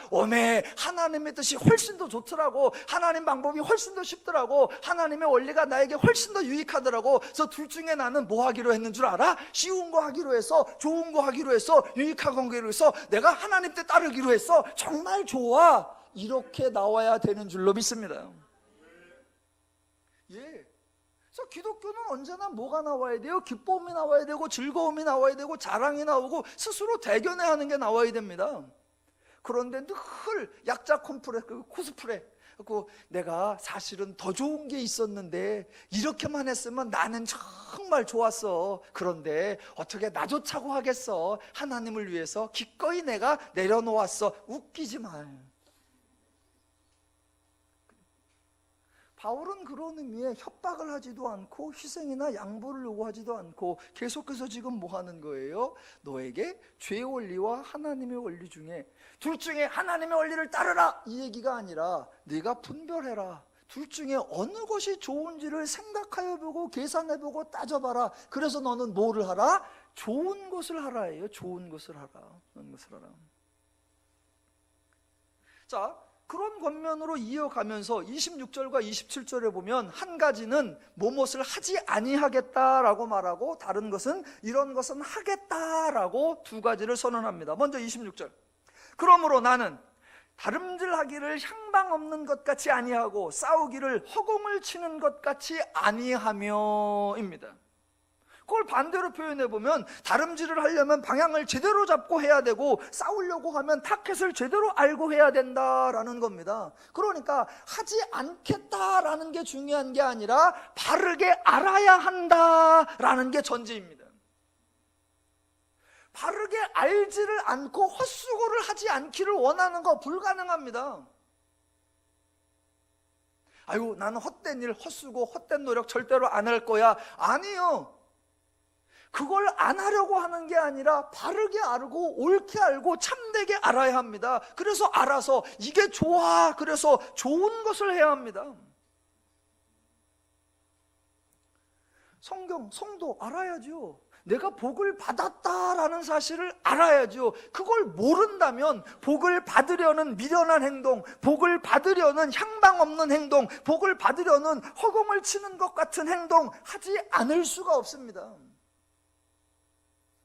하나님의 뜻이 훨씬 더 좋더라고. 하나님 방법이 훨씬 더 쉽더라고. 하나님의 원리가 나에게 훨씬 더 유익하더라고. 그래서 둘 중에 나는 뭐 하기로 했는 줄 알아? 쉬운 거 하기로 해서, 좋은 거 하기로 해서, 유익한 거 하기로 해서, 내가 하나님 뜻 따르기로 했어. 정말 좋아. 이렇게 나와야 되는 줄로 믿습니다. 그래서 기독교는 언제나 뭐가 나와야 돼요? 기쁨이 나와야 되고, 즐거움이 나와야 되고, 자랑이 나오고, 스스로 대견해하는 게 나와야 됩니다. 그런데 늘 약자 코스프레, 내가 사실은 더 좋은 게 있었는데 이렇게만 했으면 나는 정말 좋았어. 그런데 어떻게 나조차고 하겠어. 하나님을 위해서 기꺼이 내가 내려놓았어. 웃기지 마. 바울은 그런 의미에 협박을 하지도 않고 희생이나 양보를 요구하지도 않고 계속해서 지금 뭐 하는 거예요? 너에게 죄의 원리와 하나님의 원리 중에 둘 중에 하나님의 원리를 따르라, 이 얘기가 아니라 네가 분별해라. 둘 중에 어느 것이 좋은지를 생각하여보고 계산해보고 따져봐라. 그래서 너는 뭐를 하라? 좋은 것을 하라예요. 좋은 것을 하라. 좋은 것을 하라. 자, 그런 권면으로 이어가면서 26절과 27절에 보면 한 가지는 무엇을 하지 아니하겠다라고 말하고, 다른 것은 이런 것은 하겠다라고 두 가지를 선언합니다. 먼저 26절. 그러므로 나는 다름질하기를 향방 없는 것 같이 아니하고 싸우기를 허공을 치는 것 같이 아니하며입니다. 그걸 반대로 표현해보면, 다름질을 하려면 방향을 제대로 잡고 해야 되고, 싸우려고 하면 타켓을 제대로 알고 해야 된다라는 겁니다. 그러니까 하지 않겠다라는 게 중요한 게 아니라 바르게 알아야 한다라는 게 전제입니다. 바르게 알지를 않고 헛수고를 하지 않기를 원하는 거 불가능합니다. 나는 헛된 일, 헛수고, 헛된 노력 절대로 안 할 거야. 아니요. 그걸 안 하려고 하는 게 아니라 바르게 알고 옳게 알고 참되게 알아야 합니다. 그래서 알아서 이게 좋아, 그래서 좋은 것을 해야 합니다. 성도 알아야죠. 내가 복을 받았다라는 사실을 알아야죠. 그걸 모른다면 복을 받으려는 미련한 행동, 복을 받으려는 향방 없는 행동, 복을 받으려는 허공을 치는 것 같은 행동 하지 않을 수가 없습니다.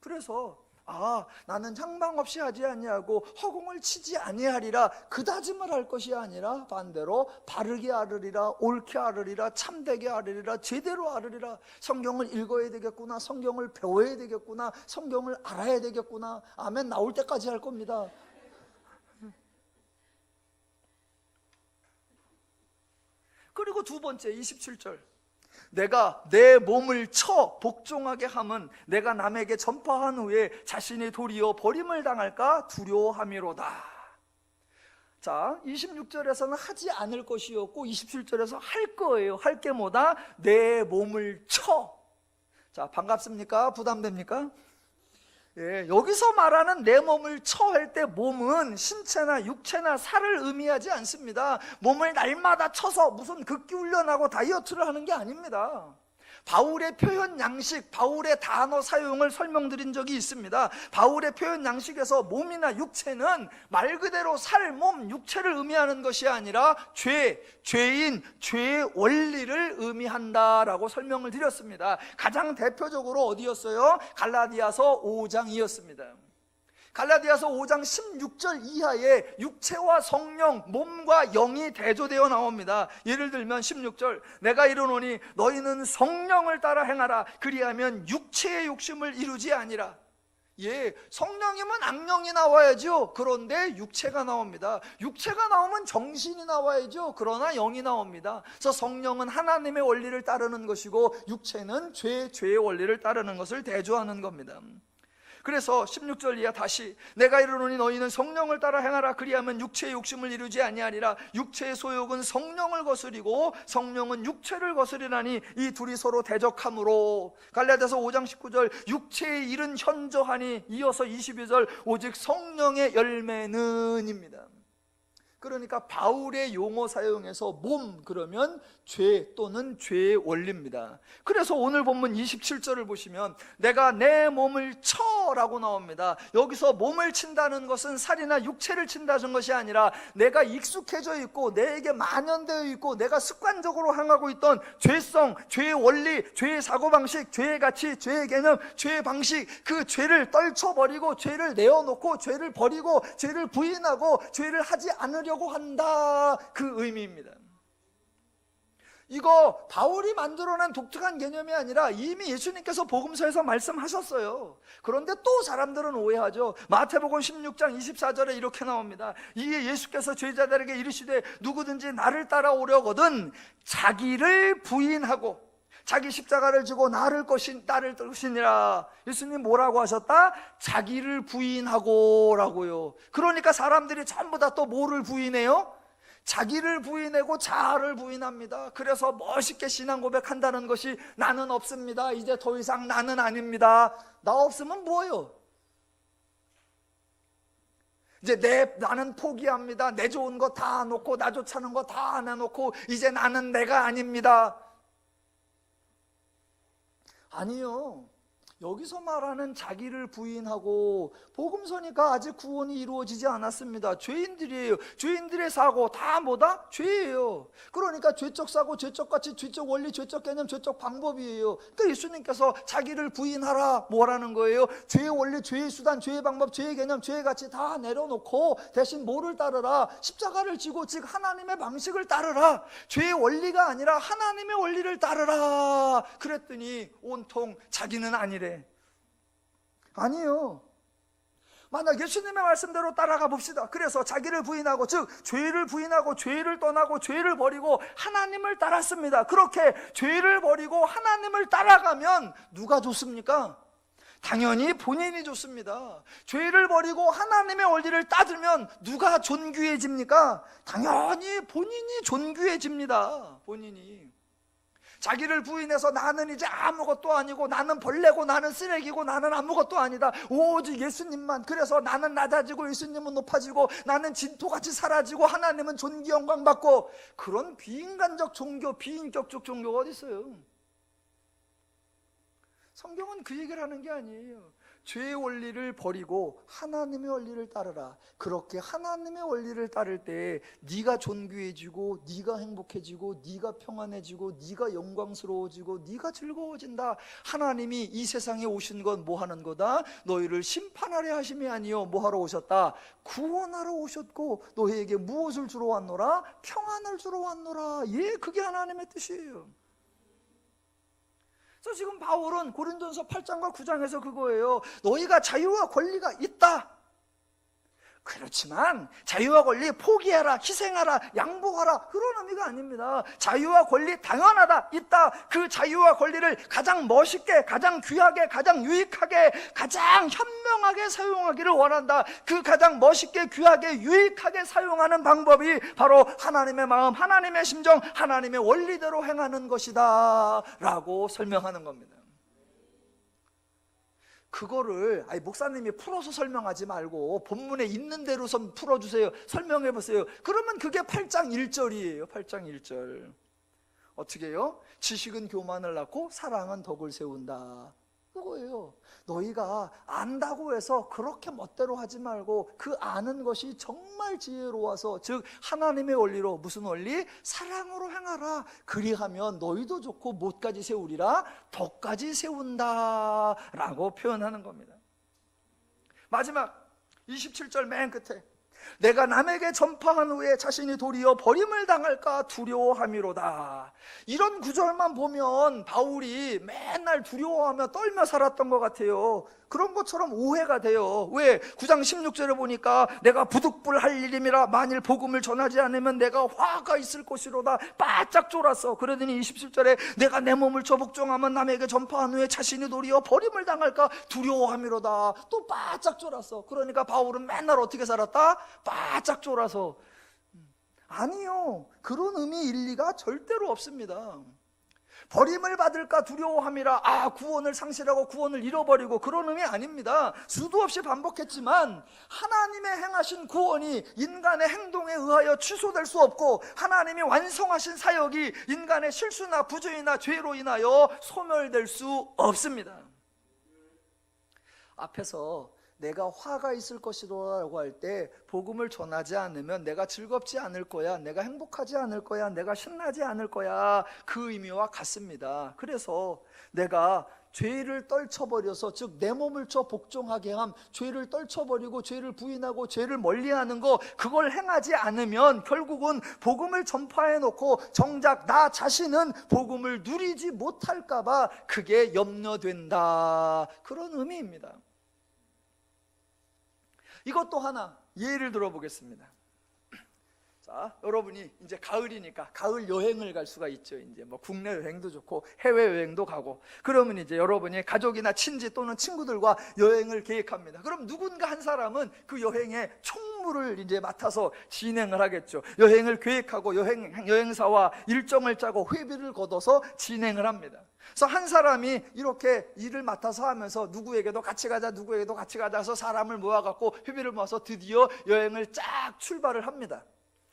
그래서 나는 향방 없이 하지 아니하고 허공을 치지 아니하리라, 그 다짐을 할 것이 아니라 반대로 바르게 알으리라, 옳게 알으리라, 참되게 알으리라, 제대로 알으리라. 성경을 읽어야 되겠구나, 성경을 배워야 되겠구나, 성경을 알아야 되겠구나. 아멘 나올 때까지 할 겁니다. 그리고 두 번째 27절. 내가 내 몸을 쳐 복종하게 함은 내가 남에게 전파한 후에 자신이 도리어 버림을 당할까 두려워함이로다. 자, 26절에서는 하지 않을 것이었고 27절에서 할 거예요. 할 게 뭐다? 내 몸을 쳐. 자, 반갑습니까? 부담됩니까? 예, 여기서 말하는 내 몸을 쳐 할 때 몸은 신체나 육체나 살을 의미하지 않습니다. 몸을 날마다 쳐서 무슨 극기 훈련하고 다이어트를 하는 게 아닙니다. 바울의 표현 양식, 바울의 단어 사용을 설명드린 적이 있습니다. 바울의 표현 양식에서 몸이나 육체는 말 그대로 살, 몸, 육체를 의미하는 것이 아니라 죄인, 죄의 원리를 의미한다라고 설명을 드렸습니다. 가장 대표적으로 어디였어요? 갈라디아서 5장이었습니다. 갈라디아서 5장 16절 이하에 육체와 성령, 몸과 영이 대조되어 나옵니다. 예를 들면 16절, 내가 이르노니 너희는 성령을 따라 행하라. 그리하면 육체의 욕심을 이루지 아니라. 예, 성령이면 악령이 나와야죠. 그런데 육체가 나옵니다. 육체가 나오면 정신이 나와야죠. 그러나 영이 나옵니다. 그래서 성령은 하나님의 원리를 따르는 것이고 육체는 죄의 원리를 따르는 것을 대조하는 겁니다. 그래서 16절 이하 다시, 내가 이르노니 너희는 성령을 따라 행하라. 그리하면 육체의 욕심을 이루지 아니하리라. 육체의 소욕은 성령을 거스리고 성령은 육체를 거스리나니 이 둘이 서로 대적하므로. 갈라디아서 5장 19절, 육체의 일은 현저하니. 이어서 22절, 오직 성령의 열매는입니다. 그러니까 바울의 용어 사용에서 몸 그러면 죄 또는 죄의 원리입니다. 그래서 오늘 본문 27절을 보시면 내가 내 몸을 쳐라고 나옵니다. 여기서 몸을 친다는 것은 살이나 육체를 친다는 것이 아니라 내가 익숙해져 있고 내게 만연되어 있고 내가 습관적으로 행하고 있던 죄성, 죄의 원리, 죄의 사고방식, 죄의 가치, 죄의 개념, 죄의 방식, 그 죄를 떨쳐버리고 죄를 내어놓고 죄를 버리고 죄를 부인하고 죄를 하지 않으려고 한다, 그 의미입니다. 이거 바울이 만들어낸 독특한 개념이 아니라 이미 예수님께서 복음서에서 말씀하셨어요. 그런데 또 사람들은 오해하죠. 마태복음 16장 24절에 이렇게 나옵니다. 이에 예수께서 제자들에게 이르시되 누구든지 나를 따라오려거든 자기를 부인하고 자기 십자가를 지고 나를 것이니라. 예수님 뭐라고 하셨다? 자기를 부인하고 라고요. 그러니까 사람들이 전부 다 또 뭐를 부인해요? 자기를 부인하고 자아를 부인합니다. 그래서 멋있게 신앙 고백한다는 것이 나는 없습니다. 이제 더 이상 나는 아닙니다. 나 없으면 뭐예요? 이제 나는 포기합니다. 내 좋은 거 다 놓고 나 좋다는 거 다 내놓고 이제 나는 내가 아닙니다. 아니요. 여기서 말하는 자기를 부인하고, 복음서니까 아직 구원이 이루어지지 않았습니다. 죄인들이에요. 죄인들의 사고 다 뭐다? 죄예요. 그러니까 죄적 사고, 죄적 가치, 죄적 원리, 죄적 개념, 죄적 방법이에요. 그러니까 예수님께서 자기를 부인하라 뭐라는 거예요? 죄의 원리, 죄의 수단, 죄의 방법, 죄의 개념, 죄의 가치 다 내려놓고 대신 뭐를 따르라? 십자가를 지고 즉 하나님의 방식을 따르라. 죄의 원리가 아니라 하나님의 원리를 따르라 그랬더니 온통 자기는 아니래. 아니요. 만약 예수님의 말씀대로 따라가 봅시다. 그래서 자기를 부인하고 즉 죄를 부인하고 죄를 떠나고 죄를 버리고 하나님을 따랐습니다. 그렇게 죄를 버리고 하나님을 따라가면 누가 좋습니까? 당연히 본인이 좋습니다. 죄를 버리고 하나님의 원리를 따르면 누가 존귀해집니까? 당연히 본인이 존귀해집니다. 본인이. 자기를 부인해서 나는 이제 아무것도 아니고 나는 벌레고 나는 쓰레기고 나는 아무것도 아니다. 오직 예수님만. 그래서 나는 낮아지고 예수님은 높아지고 나는 진토같이 사라지고 하나님은 존귀 영광 받고. 그런 비인간적 종교, 비인격적 종교가 어디 있어요? 성경은 그 얘기를 하는 게 아니에요. 죄의 원리를 버리고 하나님의 원리를 따르라. 그렇게 하나님의 원리를 따를 때 네가 존귀해지고 네가 행복해지고 네가 평안해지고 네가 영광스러워지고 네가 즐거워진다. 하나님이 이 세상에 오신 건 뭐 하는 거다? 너희를 심판하려 하심이 아니요 뭐 하러 오셨다? 구원하러 오셨고 너희에게 무엇을 주러 왔노라? 평안을 주러 왔노라. 예, 그게 하나님의 뜻이에요. 그래서 지금 바울은 고린도전서 8장과 9장에서 그거예요. 너희가 자유와 권리가 있다. 그렇지만 자유와 권리 포기해라, 희생하라, 양보하라, 그런 의미가 아닙니다. 자유와 권리 당연하다, 있다. 그 자유와 권리를 가장 멋있게, 가장 귀하게, 가장 유익하게, 가장 현명하게 사용하기를 원한다. 그 가장 멋있게, 귀하게, 유익하게 사용하는 방법이 바로 하나님의 마음, 하나님의 심정, 하나님의 원리대로 행하는 것이다 라고 설명하는 겁니다. 그거를 목사님이 풀어서 설명하지 말고 본문에 있는 대로 풀어주세요, 설명해 보세요. 그러면 그게 8장 1절이에요 8장 1절. 어떻게 해요? 지식은 교만을 낳고 사랑은 덕을 세운다, 그거예요. 너희가 안다고 해서 그렇게 멋대로 하지 말고 그 아는 것이 정말 지혜로워서, 즉 하나님의 원리로, 무슨 원리? 사랑으로 행하라. 그리하면 너희도 좋고 못까지 세우리라, 덕까지 세운다 라고 표현하는 겁니다. 마지막 27절 맨 끝에, 내가 남에게 전파한 후에 자신이 도리어 버림을 당할까 두려워함이로다. 이런 구절만 보면 바울이 맨날 두려워하며 떨며 살았던 것 같아요. 그런 것처럼 오해가 돼요. 왜? 9장 16절에 보니까 내가 부득불할 일임이라 만일 복음을 전하지 않으면 내가 화가 있을 것이로다, 바짝 졸았어. 그러더니 27절에 내가 내 몸을 쳐 복종하면 남에게 전파한 후에 자신이 도리어 버림을 당할까 두려워함이로다, 또 바짝 졸았어. 그러니까 바울은 맨날 어떻게 살았다? 바짝 졸아서. 아니요, 그런 의미 일리가 절대로 없습니다. 버림을 받을까 두려워함이라, 구원을 상실하고 구원을 잃어버리고, 그런 의미 아닙니다. 수도 없이 반복했지만 하나님의 행하신 구원이 인간의 행동에 의하여 취소될 수 없고, 하나님이 완성하신 사역이 인간의 실수나 부주의나 죄로 인하여 소멸될 수 없습니다. 앞에서 내가 화가 있을 것이라고 할 때 복음을 전하지 않으면 내가 즐겁지 않을 거야, 내가 행복하지 않을 거야, 내가 신나지 않을 거야, 그 의미와 같습니다. 그래서 내가 죄를 떨쳐버려서, 즉 내 몸을 쳐 복종하게 함, 죄를 떨쳐버리고 죄를 부인하고 죄를 멀리하는 거, 그걸 행하지 않으면 결국은 복음을 전파해놓고 정작 나 자신은 복음을 누리지 못할까 봐 그게 염려된다, 그런 의미입니다. 이것도 하나 예를 들어보겠습니다. 자, 여러분이 이제 가을이니까 가을 여행을 갈 수가 있죠. 이제 뭐 국내 여행도 좋고 해외 여행도 가고, 그러면 이제 여러분이 가족이나 친지 또는 친구들과 여행을 계획합니다. 그럼 누군가 한 사람은 그 여행의 총무를 이제 맡아서 진행을 하겠죠. 여행을 계획하고 여행사와 일정을 짜고 회비를 걷어서 진행을 합니다. 그래서 한 사람이 이렇게 일을 맡아서 하면서 누구에게도 같이 가자, 누구에게도 같이 가자 해서 사람을 모아갖고 회비를 모아서 드디어 여행을 쫙 출발을 합니다.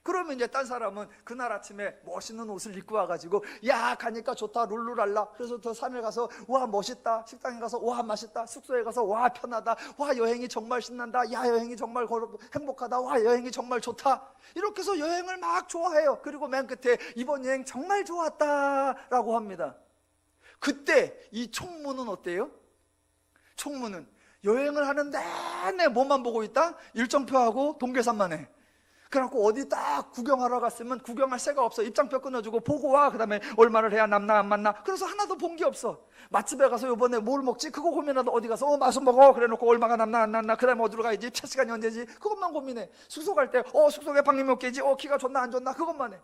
그러면 이제 딴 사람은 그날 아침에 멋있는 옷을 입고 와가지고, 야, 가니까 좋다, 룰루랄라. 그래서 저 산에 가서 와 멋있다, 식당에 가서 와 맛있다, 숙소에 가서 와 편하다, 와 여행이 정말 신난다, 야 여행이 정말 행복하다, 와 여행이 정말 좋다, 이렇게 해서 여행을 막 좋아해요. 그리고 맨 끝에 이번 여행 정말 좋았다 라고 합니다. 그때 이 총무는 어때요? 총무는 여행을 하는 내내 뭐만 보고 있다? 일정표하고 동계산만 해. 그래갖고 어디 딱 구경하러 갔으면 구경할 새가 없어. 입장표 끊어주고 보고 와. 그 다음에 얼마를 해야 남나 안 맞나. 그래서 하나도 본 게 없어. 맛집에 가서 이번에 뭘 먹지? 그거 고민하다 어디 가서 맛은 먹어. 그래놓고 얼마가 남나 안 남나. 그 다음에 어디로 가야지? 차 시간이 언제지? 그것만 고민해. 숙소 갈 때 숙소에 방이 몇 개지? 키가 좋나 안 좋나? 그것만 해.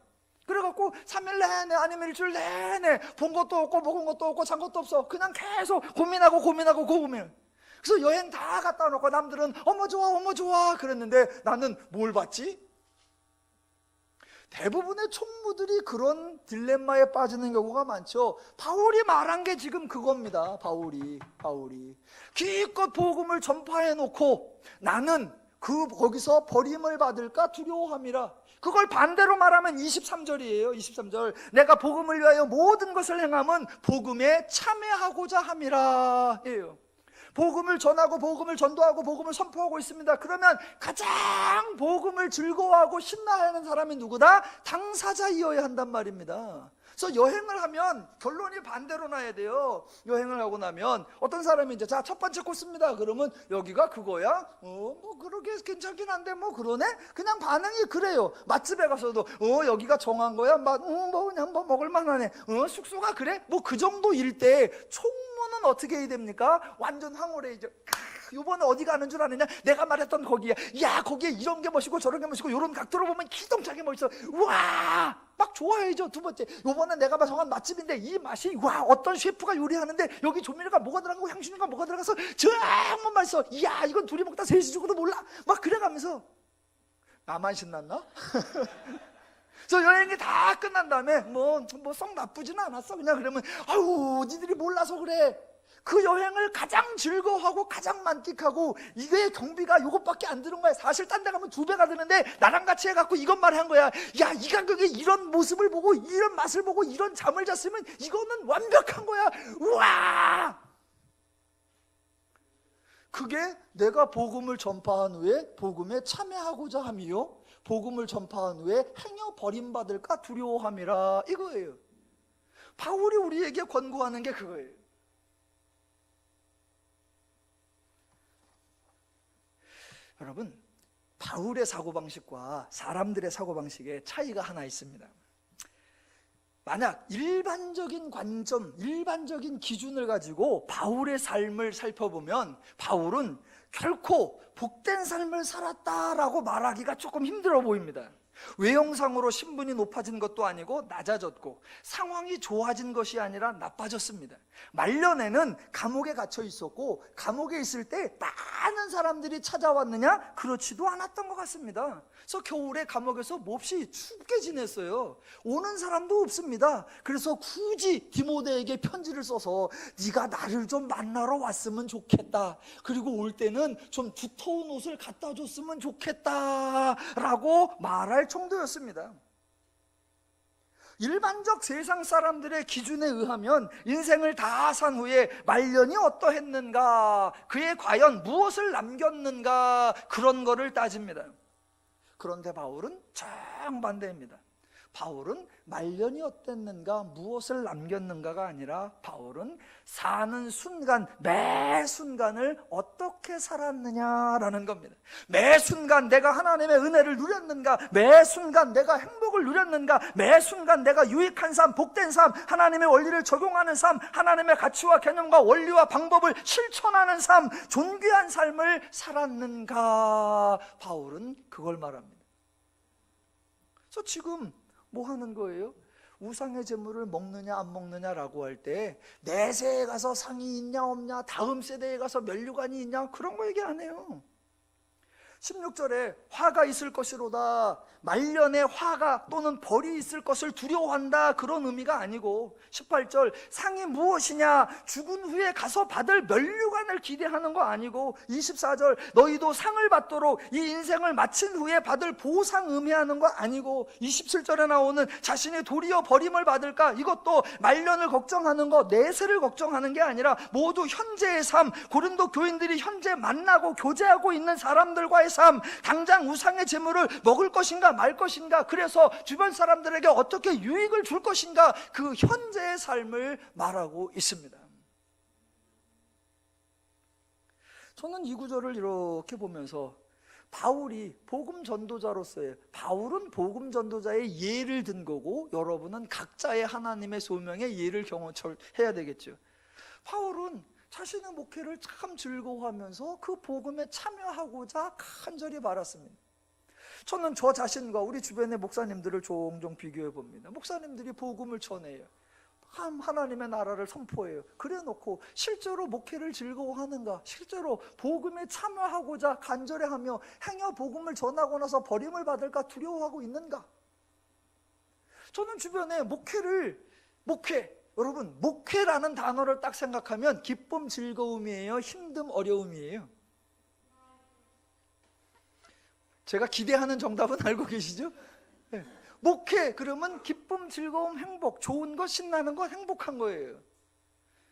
그래갖고 3일 내내 아니면 일주일 내내 본 것도 없고 먹은 것도 없고 잔 것도 없어. 그냥 계속 고민하고 고민. 그래서 여행 다 갔다 놓고 남들은 어머 좋아 그랬는데 나는 뭘 봤지? 대부분의 총무들이 그런 딜레마에 빠지는 경우가 많죠. 바울이 말한 게 지금 그겁니다. 바울이 기껏 복음을 전파해 놓고 나는 거기서 버림을 받을까 두려워함이라. 그걸 반대로 말하면 23절이에요 23절. 내가 복음을 위하여 모든 것을 행함은 복음에 참여하고자 함이라 예요. 복음을 전하고 복음을 전도하고 복음을 선포하고 있습니다. 그러면 가장 복음을 즐거워하고 신나하는 사람이 누구다? 당사자이어야 한단 말입니다. 그래서 여행을 하면 결론이 반대로 나야 돼요. 여행을 하고 나면 어떤 사람이 이제 자, 첫 번째 코스입니다. 그러면 여기가 그거야? 뭐 그러게 괜찮긴 한데 뭐 그러네? 그냥 반응이 그래요. 맛집에 가서도 여기가 정한 거야? 뭐 그냥 뭐 먹을 만하네. 숙소가 그래? 뭐 그 정도일 때 총무는 어떻게 해야 됩니까? 완전 황홀해지죠. 이번에 어디 가는 줄 아느냐? 내가 말했던 거기야. 야, 거기에 이런 게 멋있고 저런 게 멋있고 이런 각도로 보면 기똥차게 멋있어. 와, 막 좋아해죠. 두 번째, 이번에 내가 정한 맛집인데 이 맛이, 와, 어떤 셰프가 요리하는데 여기 조미료가 뭐가 들어가고 향신료가 뭐가 들어가서 정말 맛있어. 야, 이건 둘이 먹다 셋이 죽어도 몰라. 막 그래가면서 나만 신났나? 저 여행이 다 끝난 다음에 뭐 썩 나쁘지는 않았어. 그냥 그러면 아유, 니들이 몰라서 그래. 그 여행을 가장 즐거워하고 가장 만끽하고 이게 경비가 이것밖에 안 드는 거야. 사실 딴 데 가면 2배가 드는데 나랑 같이 해갖고 이것만 한 거야. 야, 이 가격에 이런 모습을 보고 이런 맛을 보고 이런 잠을 잤으면 이거는 완벽한 거야. 우와! 그게 내가 복음을 전파한 후에 복음에 참여하고자 함이요, 복음을 전파한 후에 행여 버림받을까 두려워함이라, 이거예요. 바울이 우리에게 권고하는 게 그거예요. 여러분, 바울의 사고방식과 사람들의 사고방식에 차이가 하나 있습니다. 만약 일반적인 관점, 일반적인 기준을 가지고 바울의 삶을 살펴보면 바울은 결코 복된 삶을 살았다라고 말하기가 조금 힘들어 보입니다. 외형상으로 신분이 높아진 것도 아니고 낮아졌고 상황이 좋아진 것이 아니라 나빠졌습니다. 말년에는 감옥에 갇혀 있었고 감옥에 있을 때 많은 사람들이 찾아왔느냐? 그렇지도 않았던 것 같습니다. 그래서 겨울에 감옥에서 몹시 춥게 지냈어요. 오는 사람도 없습니다. 그래서 굳이 디모데에게 편지를 써서 네가 나를 좀 만나러 왔으면 좋겠다, 그리고 올 때는 좀 두터운 옷을 갖다 줬으면 좋겠다라고 말할 정도였습니다. 일반적 세상 사람들의 기준에 의하면 인생을 다 산 후에 말년이 어떠했는가, 그에 과연 무엇을 남겼는가, 그런 거를 따집니다. 그런데 바울은 정반대입니다. 바울은 말년이 어땠는가, 무엇을 남겼는가가 아니라 바울은 사는 순간, 매 순간을 어떻게 살았느냐라는 겁니다. 매 순간 내가 하나님의 은혜를 누렸는가, 매 순간 내가 행복을 누렸는가, 매 순간 내가 유익한 삶, 복된 삶, 하나님의 원리를 적용하는 삶, 하나님의 가치와 개념과 원리와 방법을 실천하는 삶, 존귀한 삶을 살았는가, 바울은 그걸 말합니다. 그래서 지금 뭐 하는 거예요? 우상의 제물을 먹느냐 안 먹느냐라고 할 때 내 세에 가서 상이 있냐 없냐, 다음 세대에 가서 면류관이 있냐, 그런 거 얘기 안 해요. 16절에 화가 있을 것이로다, 말년에 화가 또는 벌이 있을 것을 두려워한다, 그런 의미가 아니고 18절 상이 무엇이냐, 죽은 후에 가서 받을 면류관을 기대하는 거 아니고 24절 너희도 상을 받도록 이 인생을 마친 후에 받을 보상 의미하는 거 아니고 27절에 나오는 자신이 도리어 버림을 받을까, 이것도 말년을 걱정하는 거, 내세를 걱정하는 게 아니라 모두 현재의 삶, 고린도 교인들이 현재 만나고 교제하고 있는 사람들과의 삶, 당장 우상의 제물을 먹을 것인가 말 것인가, 그래서 주변 사람들에게 어떻게 유익을 줄 것인가, 그 현재의 삶을 말하고 있습니다. 저는 이 구절을 이렇게 보면서 바울이 복음 전도자로서의, 바울은 복음 전도자의 예를 든 거고 여러분은 각자의 하나님의 소명의 예를 경험해야 되겠죠. 바울은 자신의 목회를 참 즐거워하면서 그 복음에 참여하고자 간절히 말았습니다. 저는 저 자신과 우리 주변의 목사님들을 종종 비교해 봅니다. 목사님들이 복음을 전해요. 하나님의 나라를 선포해요. 그래 놓고 실제로 목회를 즐거워하는가, 실제로 복음에 참여하고자 간절해하며 행여 복음을 전하고 나서 버림을 받을까 두려워하고 있는가? 저는 주변에 여러분, 목회라는 단어를 딱 생각하면 기쁨, 즐거움이에요? 힘듦, 어려움이에요? 제가 기대하는 정답은 알고 계시죠? 네. 목회 그러면 기쁨, 즐거움, 행복, 좋은 것, 신나는 것, 행복한 거예요.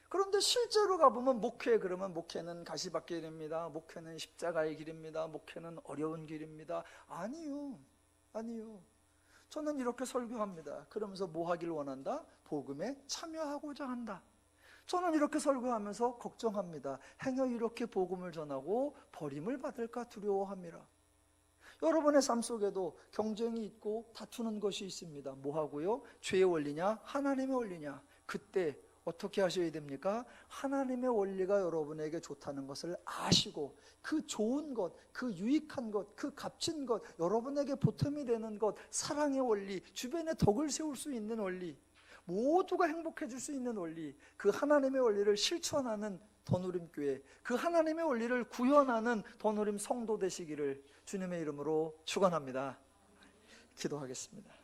그런데 실제로 가보면 목회 그러면 목회는 가시밭길입니다, 목회는 십자가의 길입니다, 목회는 어려운 길입니다. 아니요. 저는 이렇게 설교합니다. 그러면서 뭐 하길 원한다? 복음에 참여하고자 한다. 저는 이렇게 설교하면서 걱정합니다. 행여 이렇게 복음을 전하고 버림을 받을까 두려워함이라. 여러분의 삶 속에도 경쟁이 있고 다투는 것이 있습니다. 뭐 하고요? 죄의 원리냐 하나님의 원리냐. 그때 어떻게 하셔야 됩니까? 하나님의 원리가 여러분에게 좋다는 것을 아시고 그 좋은 것, 그 유익한 것, 그 값진 것, 여러분에게 보탬이 되는 것, 사랑의 원리, 주변에 덕을 세울 수 있는 원리, 모두가 행복해질 수 있는 원리, 그 하나님의 원리를 실천하는 더누림교회, 그 하나님의 원리를 구현하는 더누림 성도 되시기를 주님의 이름으로 축원합니다. 기도하겠습니다.